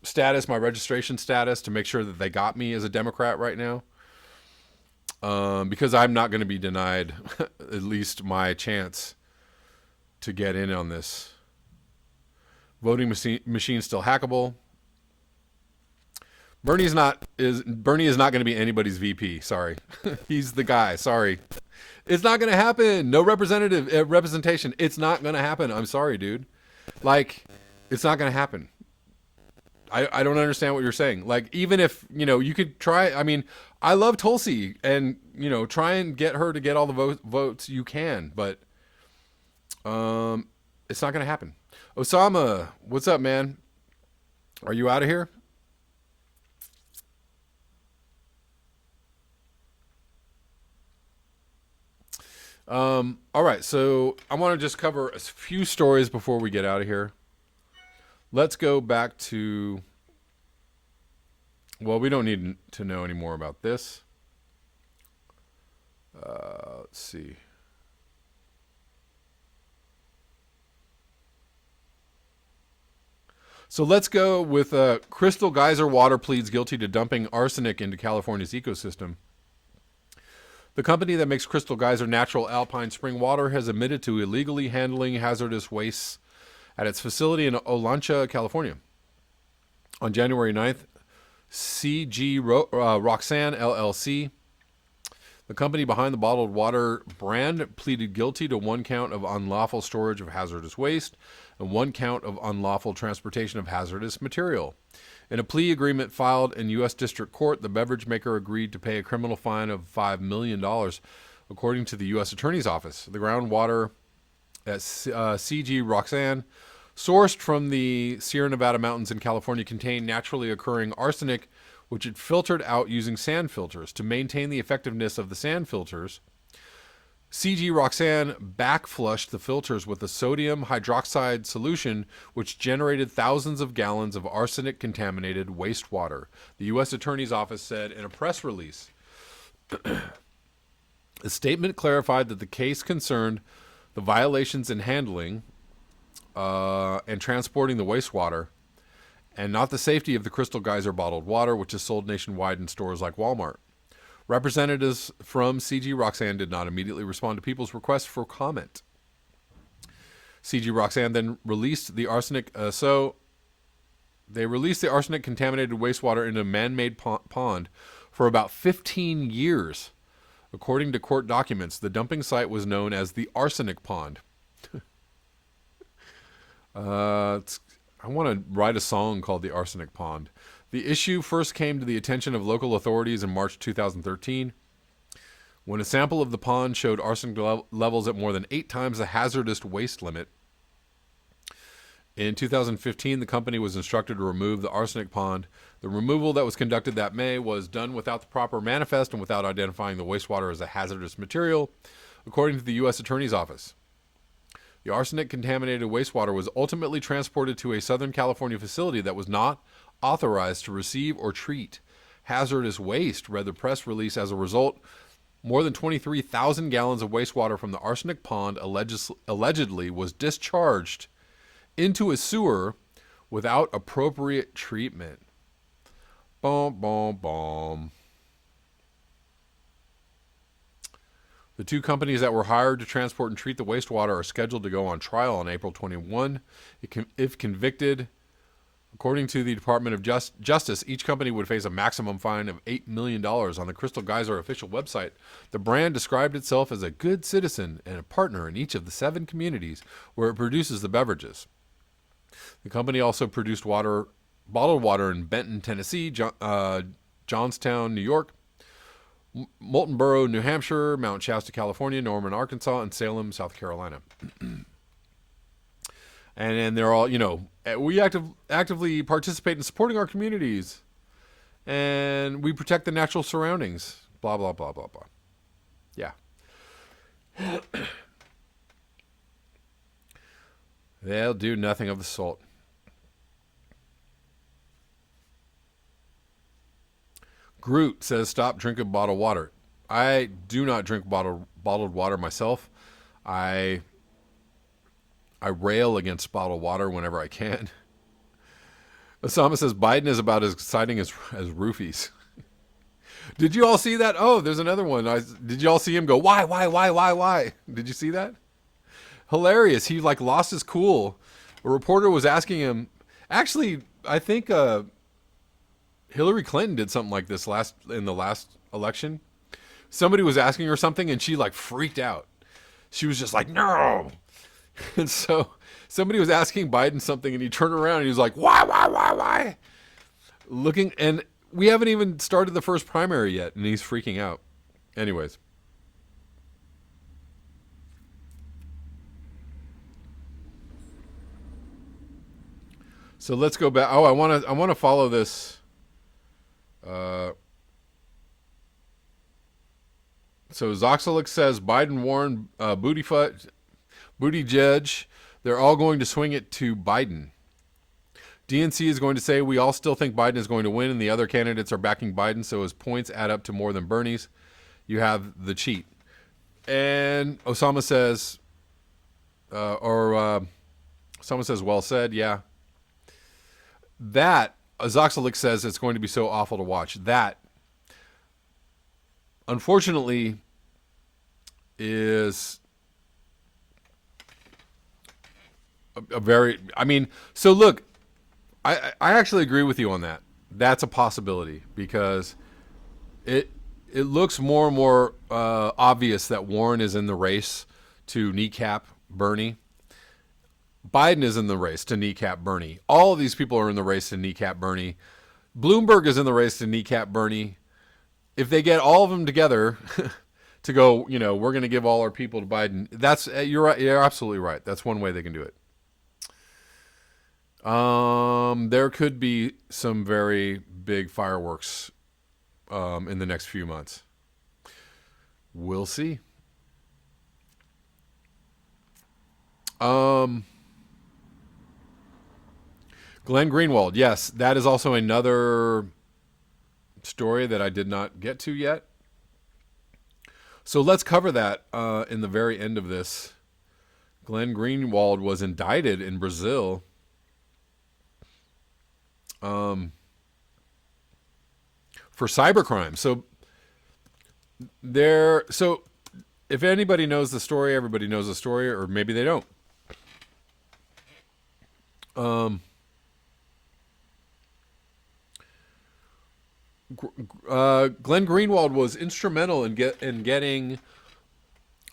status, my registration status, to make sure that they got me as a Democrat right now. Because I'm not going to be denied at least my chance to get in on this. Voting machine still hackable. Bernie is not going to be anybody's VP. Sorry. He's the guy. Sorry. It's not going to happen. No representation. It's not going to happen. I'm sorry, dude. Like, it's not going to happen. I don't understand what you're saying. Like, even if, you could try, I love Tulsi, and, try and get her to get all the votes you can, but it's not going to happen. Osama, what's up, man? Are you out of here? All right, so I want to just cover a few stories before we get out of here. Let's go back to, well, we don't need to know any more about this. Let's see. So let's go with Crystal Geyser Water pleads guilty to dumping arsenic into California's ecosystem. The company that makes Crystal Geyser natural alpine spring water has admitted to illegally handling hazardous wastes at its facility in Olancha, California. On January 9th, CG Roxanne LLC, the company behind the bottled water brand, pleaded guilty to 1 count of unlawful storage of hazardous waste and 1 count of unlawful transportation of hazardous material. In a plea agreement filed in U.S. District Court, the beverage maker agreed to pay a criminal fine of $5 million, according to the U.S. Attorney's Office. The groundwater at CG Roxanne, sourced from the Sierra Nevada mountains in California, contained naturally occurring arsenic, which it filtered out using sand filters. To maintain the effectiveness of the sand filters, CG Roxanne backflushed the filters with a sodium hydroxide solution, which generated thousands of gallons of arsenic-contaminated wastewater, the U.S. Attorney's Office said in a press release. The statement clarified that the case concerned the violations in handling and transporting the wastewater, and not the safety of the Crystal Geyser bottled water, which is sold nationwide in stores like Walmart. Representatives from CG Roxanne did not immediately respond to people's requests for comment. CG Roxanne then released the arsenic. They released the arsenic-contaminated wastewater into a man-made pond for about 15 years. According to court documents, the dumping site was known as the Arsenic Pond. I want to write a song called The Arsenic Pond. The issue first came to the attention of local authorities in March 2013, when a sample of the pond showed arsenic levels at more than 8 times the hazardous waste limit. In 2015, the company was instructed to remove the arsenic pond. The removal that was conducted that May was done without the proper manifest and without identifying the wastewater as a hazardous material, according to the U.S. Attorney's Office. The arsenic-contaminated wastewater was ultimately transported to a Southern California facility that was not authorized to receive or treat hazardous waste, read the press release. As a result, more than 23,000 gallons of wastewater from the arsenic pond allegedly was discharged into a sewer without appropriate treatment. Boom, boom, boom. The 2 companies that were hired to transport and treat the wastewater are scheduled to go on trial on April 21. If convicted, according to the Department of Justice, each company would face a maximum fine of $8 million. On the Crystal Geyser official website, the brand described itself as a good citizen and a partner in each of the 7 communities where it produces the beverages. The company also produced bottled water in Benton, Tennessee, Johnstown, New York, Moultonboro, New Hampshire, Mount Shasta, California, Norman, Arkansas, and Salem, South Carolina. And they're all, we actively participate in supporting our communities, and we protect the natural surroundings. Blah, blah, blah, blah, blah. Yeah. They'll do nothing of the sort. Groot says, stop drinking bottled water. I do not drink bottled water myself. I rail against bottled water whenever I can. Osama says, Biden is about as exciting as roofies. Did you all see that? Oh, there's another one. Did you all see him go, why? Did you see that? Hilarious. He lost his cool. A reporter was asking him. Actually, I think Hillary Clinton did something like this in the last election. Somebody was asking her something and she freaked out. She was just like, no. And so somebody was asking Biden something and he turned around and he was like, why? Looking, and we haven't even started the first primary yet and he's freaking out. Anyways. So let's go back. Oh, I want to follow this. So Zoxalic says Biden warned Buttigieg they're all going to swing it to Biden. DNC is going to say we all still think Biden is going to win and the other candidates are backing Biden, so his points add up to more than Bernie's. You have the cheat. And Osama says, Osama says, well said, yeah. That, Zoxalic says it's going to be so awful to watch. That, unfortunately, is a very, so look, I actually agree with you on that. That's a possibility because it looks more and more obvious that Warren is in the race to kneecap Bernie. Biden is in the race to kneecap Bernie. All of these people are in the race to kneecap Bernie. Bloomberg is in the race to kneecap Bernie. If they get all of them together to go, we're going to give all our people to Biden. You're right. You're absolutely right. That's one way they can do it. There could be some very big fireworks in the next few months. We'll see. Glenn Greenwald, yes, that is also another story that I did not get to yet. So let's cover that in the very end of this. Glenn Greenwald was indicted in Brazil for cybercrime. So if anybody knows the story, everybody knows the story, or maybe they don't. Um, Glenn Greenwald was instrumental in getting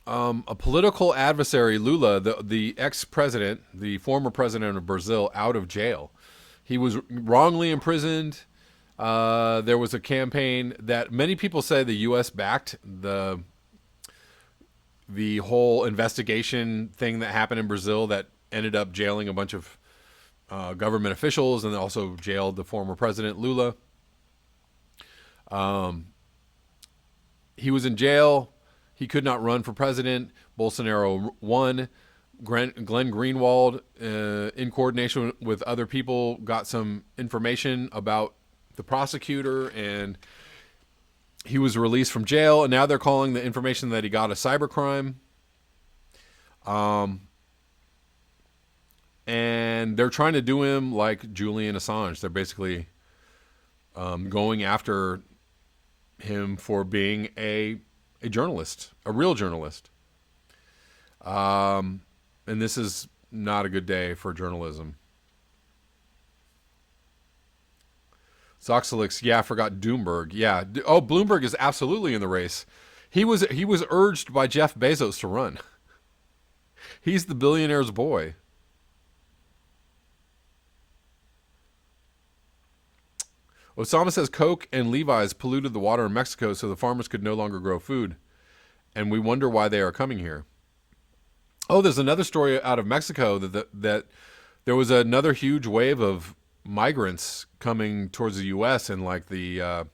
a political adversary, Lula, the ex-president, the former president of Brazil, out of jail. He was wrongly imprisoned. There was a campaign that many people say the U.S. backed the whole investigation thing that happened in Brazil that ended up jailing a bunch of government officials and also jailed the former president, Lula. He was in jail. He could not run for president. Bolsonaro won. Glenn Greenwald, in coordination with other people, got some information about the prosecutor, and he was released from jail. And now they're calling the information that he got a cybercrime. And they're trying to do him like Julian Assange. They're basically going after him for being a journalist, a real journalist. And this is not a good day for journalism. Zoxalix, yeah, I forgot Doomberg. Yeah. Oh, Bloomberg is absolutely in the race. He was urged by Jeff Bezos to run. He's the billionaire's boy. Osama says Coke and Levi's polluted the water in Mexico so the farmers could no longer grow food. And we wonder why they are coming here. Oh, there's another story out of Mexico that there was another huge wave of migrants coming towards the U.S. and like the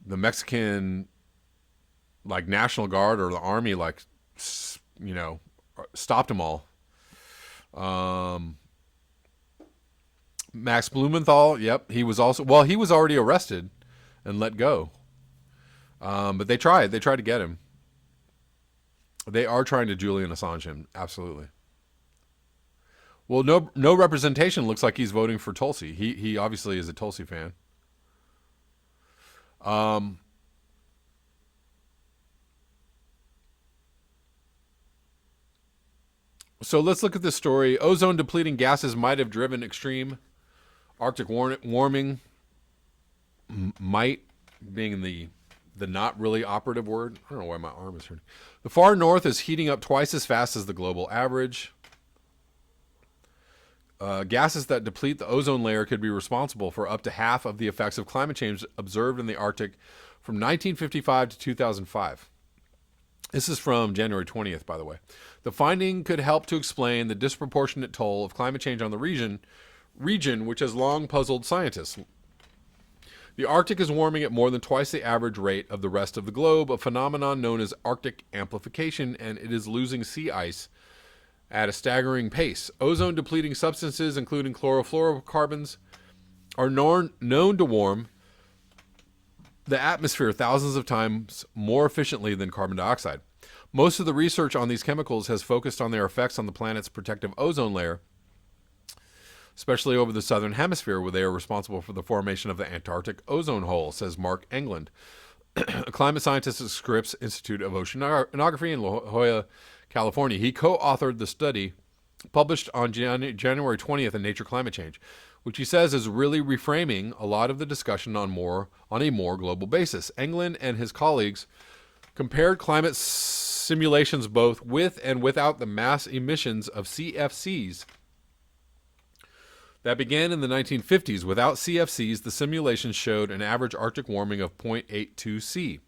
Mexican like National Guard or the Army stopped them all. Max Blumenthal, yep, he was already arrested and let go. But they tried to get him. They are trying to Julian Assange him, absolutely. Well, no representation. Looks like he's voting for Tulsi. He obviously is a Tulsi fan. So let's look at this story. Ozone-depleting gases might have driven extreme Arctic warming. Might being the not really operative word. I don't know why my arm is hurting. The far north is heating up twice as fast as the global average. Gases that deplete the ozone layer could be responsible for up to half of the effects of climate change observed in the Arctic from 1955 to 2005. This is from January 20th, by the way. The finding could help to explain the disproportionate toll of climate change on the region, which has long puzzled scientists. The Arctic is warming at more than twice the average rate of the rest of the globe, a phenomenon known as Arctic amplification, and it is losing sea ice at a staggering pace. Ozone-depleting substances, including chlorofluorocarbons, are known to warm the atmosphere thousands of times more efficiently than carbon dioxide. Most of the research on these chemicals has focused on their effects on the planet's protective ozone layer, especially over the southern hemisphere, where they are responsible for the formation of the Antarctic ozone hole, says Mark England, a climate scientist at Scripps Institute of Oceanography in La Jolla, California. He co-authored the study published on January 20th in Nature Climate Change, which he says is really reframing a lot of the discussion on a more global basis. England and his colleagues compared climate simulations both with and without the mass emissions of CFCs that began in the 1950s. Without CFCs, the simulations showed an average Arctic warming of 0.82 C.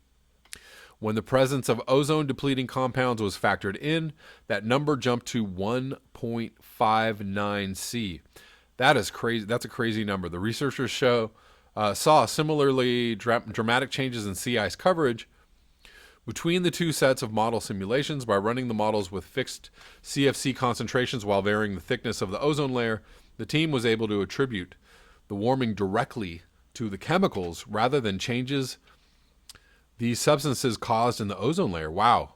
When the presence of ozone-depleting compounds was factored in, that number jumped to 1.59 C. That is crazy. That's a crazy number. The researchers saw similarly dramatic changes in sea ice coverage between the two sets of model simulations. By running the models with fixed CFC concentrations while varying the thickness of the ozone layer, the team was able to attribute the warming directly to the chemicals rather than changes these substances caused in the ozone layer. Wow.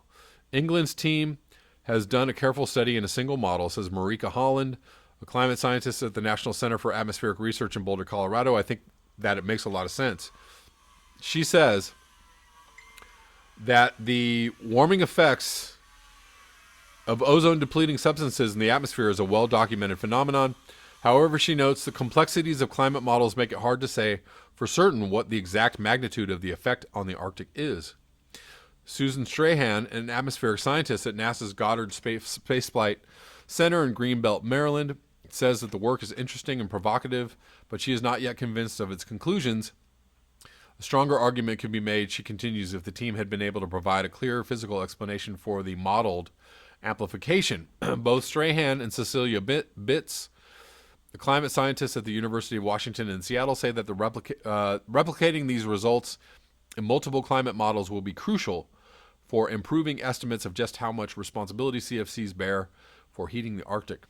England's team has done a careful study in a single model, says Marika Holland, a climate scientist at the National Center for Atmospheric Research in Boulder, Colorado. I think that it makes a lot of sense. She says that the warming effects of ozone-depleting substances in the atmosphere is a well-documented phenomenon. However, she notes the complexities of climate models make it hard to say for certain what the exact magnitude of the effect on the Arctic is. Susan Strahan, an atmospheric scientist at NASA's Goddard Space Flight Center in Greenbelt, Maryland, says that the work is interesting and provocative, but she is not yet convinced of its conclusions. A stronger argument could be made, she continues, if the team had been able to provide a clear physical explanation for the modeled amplification. Both Strahan and Cecilia Bitts, the climate scientists at the University of Washington in Seattle, say that the replicating these results in multiple climate models will be crucial for improving estimates of just how much responsibility CFCs bear for heating the Arctic.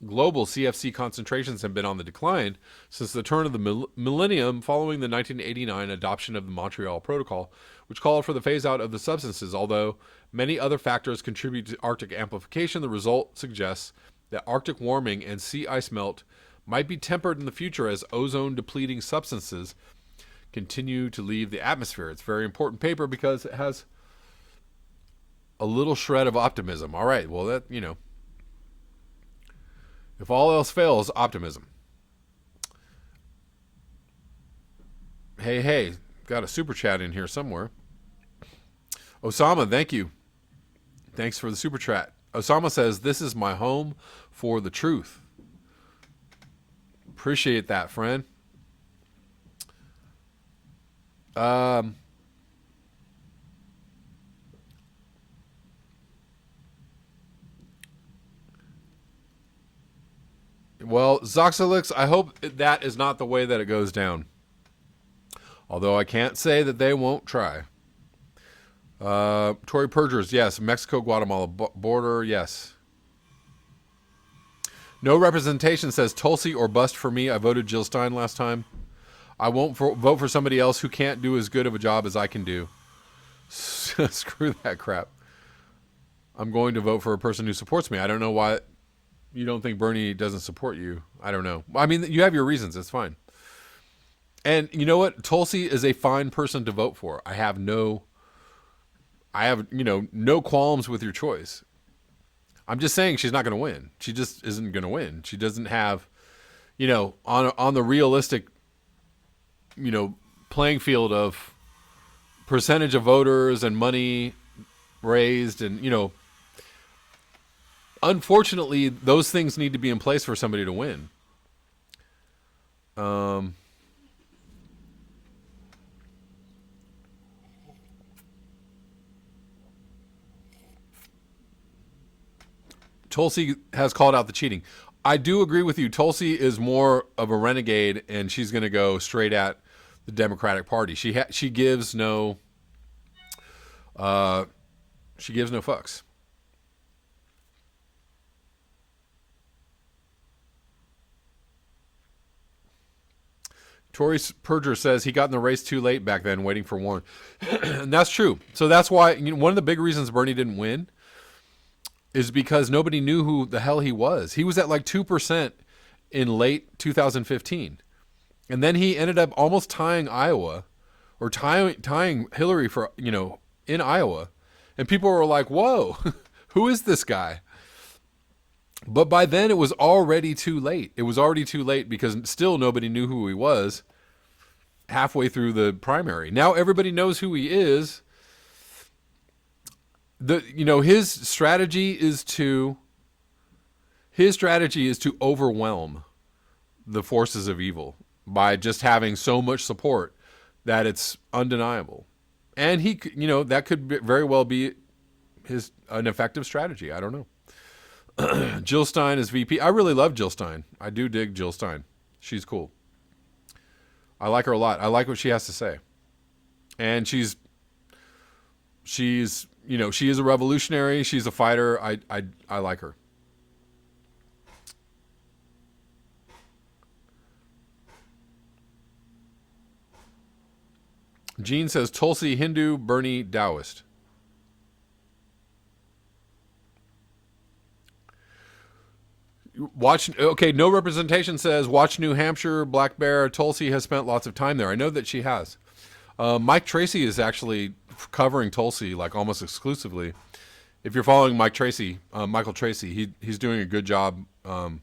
Global CFC concentrations have been on the decline since the turn of the millennium following the 1989 adoption of the Montreal Protocol, which called for the phase-out of the substances. Although many other factors contribute to Arctic amplification, the result suggests that Arctic warming and sea ice melt might be tempered in the future as ozone-depleting substances continue to leave the atmosphere. It's a very important paper because it has a little shred of optimism. All right, well, that, you know, if all else fails, optimism. Hey, got a super chat in here somewhere. Osama, thank you. Thanks for the super chat. Osama says, this is my home for the truth. Appreciate that, friend. Well, Zoxolix, I hope that is not the way that it goes down. Although I can't say that they won't try. Tory Perjures, yes. Mexico-Guatemala border, yes. No representation says Tulsi or bust for me. I voted Jill Stein last time. I won't vote for somebody else who can't do as good of a job as I can do. Screw that crap. I'm going to vote for a person who supports me. I don't know why you don't think Bernie doesn't support you. I don't know. I mean, you have your reasons. It's fine. And you know what? Tulsi is a fine person to vote for. I have no qualms with your choice. I'm just saying she's not going to win. She just isn't going to win. She doesn't have, on the realistic, playing field of percentage of voters and money raised and, unfortunately, those things need to be in place for somebody to win. Tulsi has called out the cheating. I do agree with you. Tulsi is more of a renegade, and she's going to go straight at the Democratic Party. She gives no fucks. Tory Perjure says he got in the race too late back then, waiting for Warren. And that's true. So that's why one of the big reasons Bernie didn't win is because nobody knew who the hell he was. He was at like 2% in late 2015. And then he ended up almost tying Iowa, or tying Hillary for, in Iowa. And people were like, whoa, who is this guy? But by then it was already too late. It was already too late because still nobody knew who he was halfway through the primary. Now everybody knows who he is. His strategy is to overwhelm the forces of evil by just having so much support that it's undeniable. And he, that could very well be an effective strategy. I don't know. Jill Stein is VP. I really love Jill Stein. I do dig Jill Stein. She's cool. I like her a lot. I like what she has to say. And she's she is a revolutionary. She's a fighter. I like her. Gene says Tulsi Hindu, Bernie Taoist. No representation says watch New Hampshire, Black Bear. Tulsi has spent lots of time there. I know that she has. Mike Tracy is actually covering Tulsi like almost exclusively If you're following Michael Tracy, he's doing a good job, kind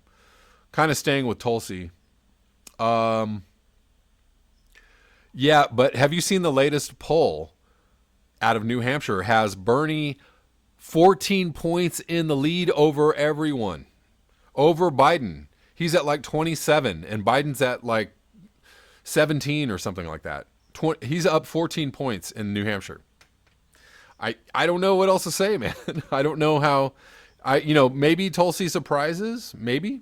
of staying with Tulsi. Yeah, but have you seen the latest poll out of New Hampshire? Has Bernie 14 points in the lead over everyone, over Biden. He's at like 27, and Biden's at like 17 or something like that. He's up 14 points in New Hampshire. I don't know what else to say, man. I don't know how. Maybe Tulsi surprises. Maybe.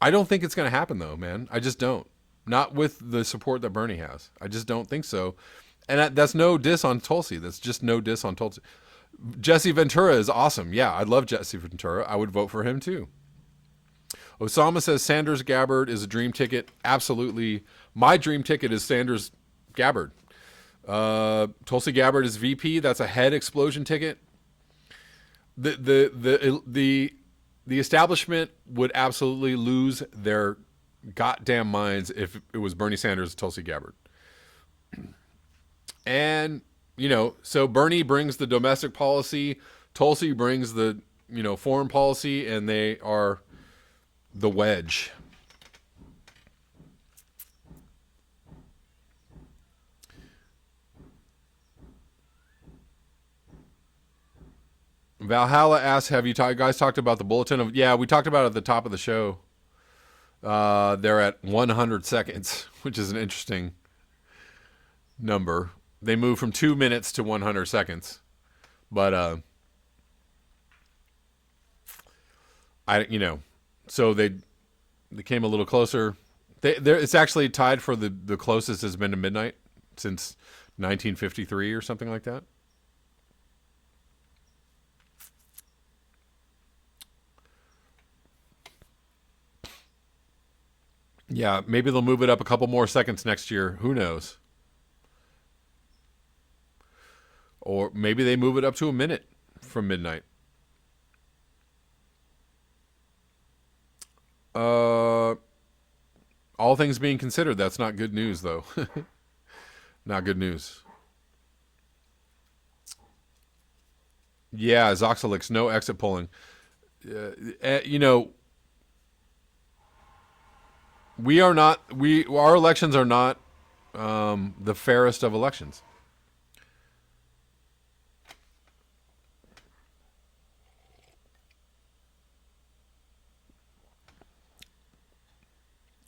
I don't think it's going to happen, though, man. I just don't. Not with the support that Bernie has. I just don't think so. And that's no diss on Tulsi. That's just no diss on Tulsi. Jesse Ventura is awesome. Yeah, I love Jesse Ventura. I would vote for him, too. Osama says Sanders Gabbard is a dream ticket. Absolutely. My dream ticket is Sanders Gabbard. Tulsi Gabbard is VP. That's a head explosion ticket. The establishment would absolutely lose their goddamn minds if it was Bernie Sanders and Tulsi Gabbard. And, so Bernie brings the domestic policy, Tulsi brings the, foreign policy, and they are the wedge. Valhalla asks, have you guys talked about the bulletin of? Yeah, we talked about it at the top of the show. They're at 100 seconds, which is an interesting number. They moved from 2 minutes to 100 seconds, but so they came a little closer. It's actually tied for the closest has been to midnight since 1953 or something like that. Yeah, maybe they'll move it up a couple more seconds next year. Who knows? Or maybe they move it up to a minute from midnight. All things being considered, that's not good news, though. Not good news. Yeah, Zoxalix, no exit polling. Our elections are not the fairest of elections.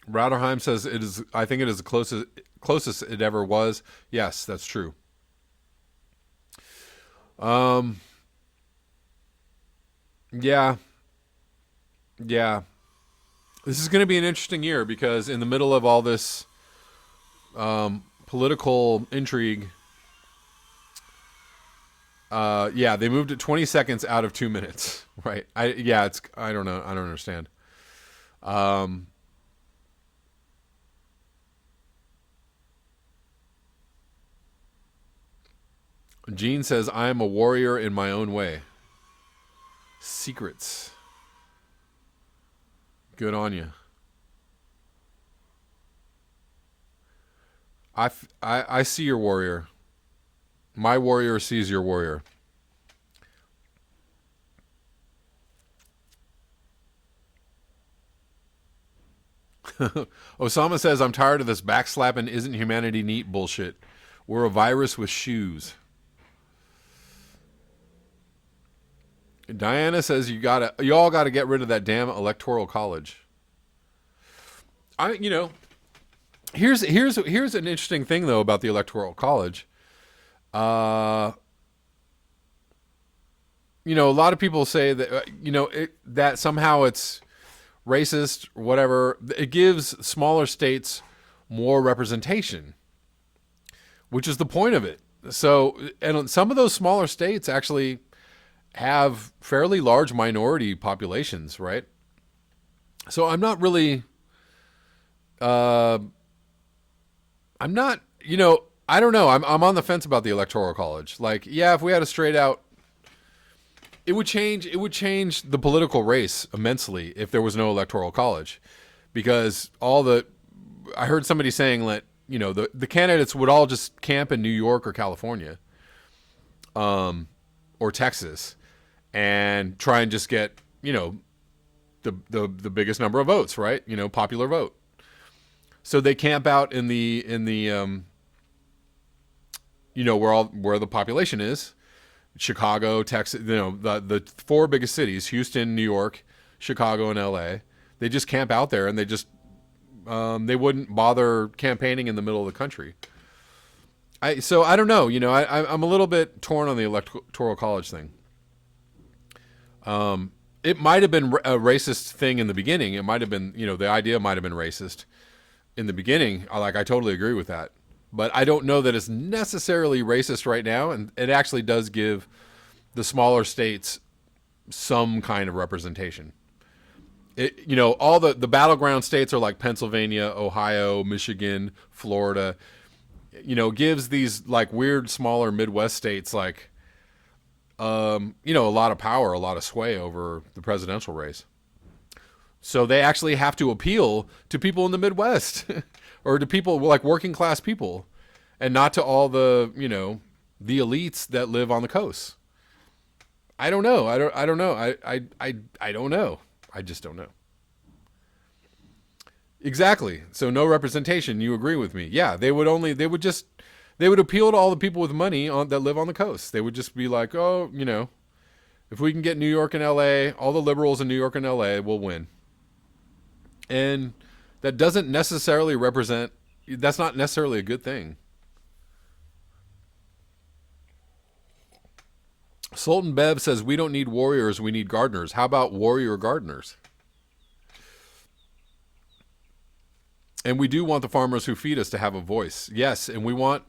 Rauderheim says it is. I think it is the closest it ever was. Yes, that's true. Yeah. This is going to be an interesting year because in the middle of all this political intrigue, they moved it 20 seconds out of 2 minutes. Right? I don't know. I don't understand. Gene says, I am a warrior in my own way. Secrets. Good on you. I see your warrior. My warrior sees your warrior. Osama says, I'm tired of this backslapping isn't humanity neat bullshit. We're a virus with shoes. Diana says you all gotta get rid of that damn electoral college. Here's an interesting thing though about the electoral college. A lot of people say that that somehow it's racist or whatever. It gives smaller states more representation, which is the point of it. So, and some of those smaller states actually have fairly large minority populations, right? So I'm not really, I don't know. I'm on the fence about the electoral college. Like, yeah, if we had a straight out, it would change the political race immensely if there was no electoral college, because I heard somebody saying that, the candidates would all just camp in New York or California, or Texas. and try and just get, the biggest number of votes, right? Popular vote. So they camp out in the where the population is. Chicago, Texas, the four biggest cities, Houston, New York, Chicago, and LA. They just camp out there, and they just they wouldn't bother campaigning in the middle of the country. So I don't know. I'm a little bit torn on the electoral college thing. It might have been a racist thing in the beginning. It might have been, the idea might have been racist in the beginning. I totally agree with that. But I don't know that it's necessarily racist right now, and it actually does give the smaller states some kind of representation. All the battleground states are like Pennsylvania, Ohio, Michigan, Florida. Gives these like weird smaller Midwest states like, a lot of power, a lot of sway over the presidential race. So they actually have to appeal to people in the Midwest or to people like working class people, and not to all the, the elites that live on the coast. I don't know. I don't know. I don't know. I just don't know. Exactly. So no representation. You agree with me? Yeah. They would appeal to all the people with money that live on the coast. They would just be like, oh, if we can get New York and LA, all the liberals in New York and LA will win. And that doesn't necessarily represent, that's not necessarily a good thing. Sultan Bev says, we don't need warriors, we need gardeners. How about warrior gardeners? And we do want the farmers who feed us to have a voice. Yes, and we want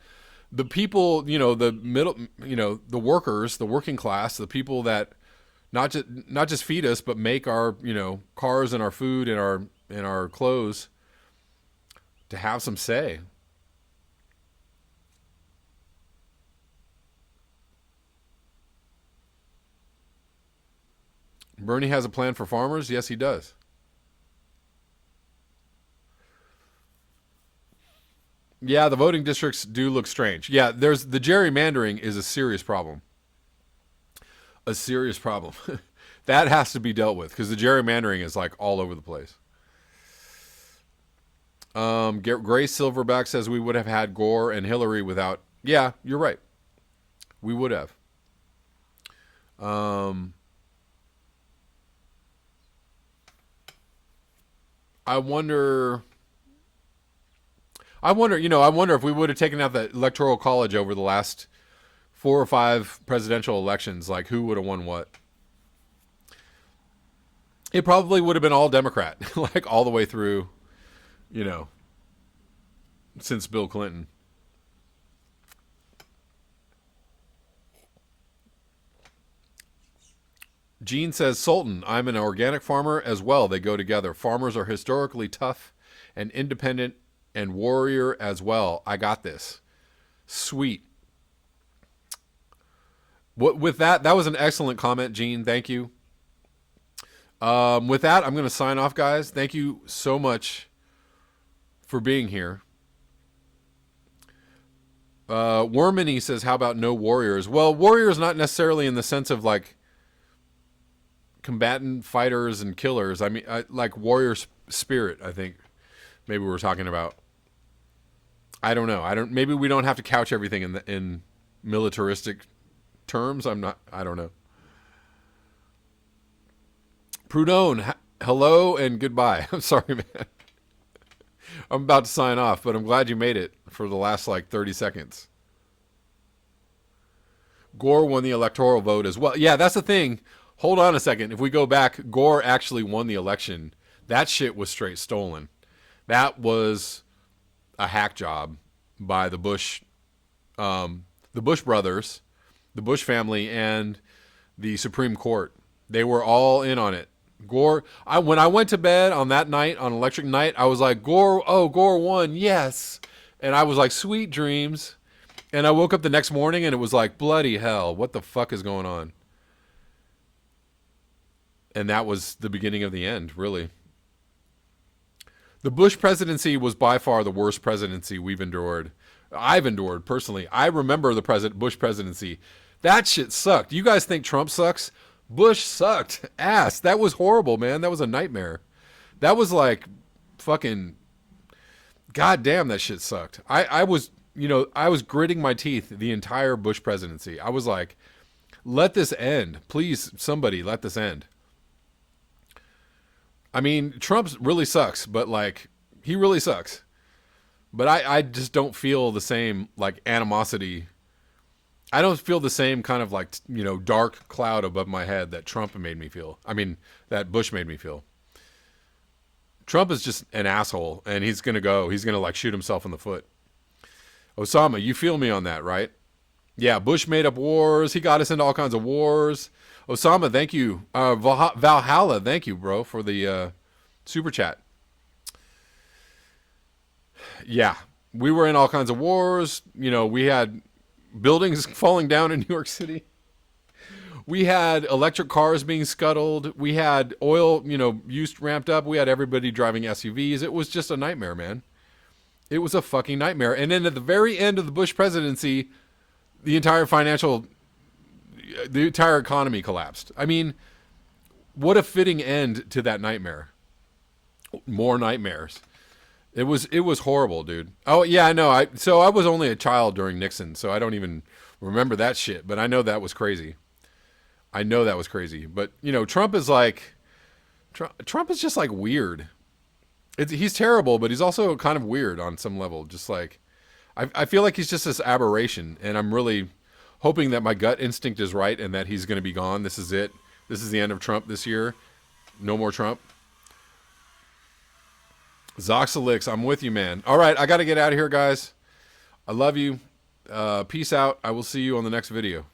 the people, the middle, the workers, the working class, the people that not just feed us, but make our, cars and our food and our clothes, to have some say. Bernie has a plan for farmers? Yes, he does. Yeah, the voting districts do look strange. Yeah, the gerrymandering is a serious problem. A serious problem. That has to be dealt with, because the gerrymandering is like all over the place. Gray Silverback says we would have had Gore and Hillary without. Yeah, you're right. We would have. I wonder, if we would have taken out the electoral college over the last 4 or 5 presidential elections, like who would have won what. It probably would have been all Democrat, like all the way through, since Bill Clinton. Gene says, Sultan, I'm an organic farmer as well. They go together. Farmers are historically tough and independent and warrior as well. I got this. Sweet. With that was an excellent comment, Gene. Thank you. With that, I'm going to sign off, guys. Thank you so much for being here. Wormany says, how about no warriors? Well, warriors not necessarily in the sense of like combatant fighters and killers. I mean, like warrior spirit, I think maybe we're talking about. I don't know. Maybe we don't have to couch everything in militaristic terms. I don't know. Prud'homme, hello and goodbye. I'm sorry, man. I'm about to sign off, but I'm glad you made it for the last like 30 seconds. Gore won the electoral vote as well. Yeah, that's the thing. Hold on a second. If we go back, Gore actually won the election. That shit was straight stolen. That was a hack job by the Bush brothers, the Bush family, and the Supreme Court. They were all in on it. Gore, when I went to bed on that night, on election night, I was like, Gore won, yes. And I was like, sweet dreams. And I woke up the next morning and it was like, bloody hell, what the fuck is going on? And that was the beginning of the end, really. The Bush presidency was by far the worst presidency we've endured. I've endured, personally. I remember the Bush presidency. That shit sucked. You guys think Trump sucks? Bush sucked ass. That was horrible, man. That was a nightmare. That was like fucking goddamn. That shit sucked. I was, I was gritting my teeth the entire Bush presidency. I was like, let this end, please. Somebody let this end. I mean, Trump really sucks, but like he really sucks. But I just don't feel the same like animosity. I don't feel the same kind of like, dark cloud above my head that Trump made me feel. I mean, that Bush made me feel. Trump is just an asshole, and he's going to like shoot himself in the foot. Osama, you feel me on that, right? Yeah, Bush made up wars. He got us into all kinds of wars. Osama, thank you. Valhalla, thank you, bro, for the super chat. Yeah, we were in all kinds of wars. We had buildings falling down in New York City. We had electric cars being scuttled. We had oil, use ramped up. We had everybody driving SUVs. It was just a nightmare, man. It was a fucking nightmare. And then at the very end of the Bush presidency, the entire economy collapsed. I mean, what a fitting end to that nightmare. More nightmares. It was horrible, dude. Oh yeah, I know. I was only a child during Nixon, so I don't even remember that shit. But I know that was crazy. But Trump is like, Trump is just like weird. He's terrible, but he's also kind of weird on some level. Just like, I feel like he's just this aberration, and I'm really hoping that my gut instinct is right and that he's going to be gone. This is it. This is the end of Trump this year. No more Trump. Zoxalix, I'm with you, man. All right, I got to get out of here, guys. I love you. Peace out. I will see you on the next video.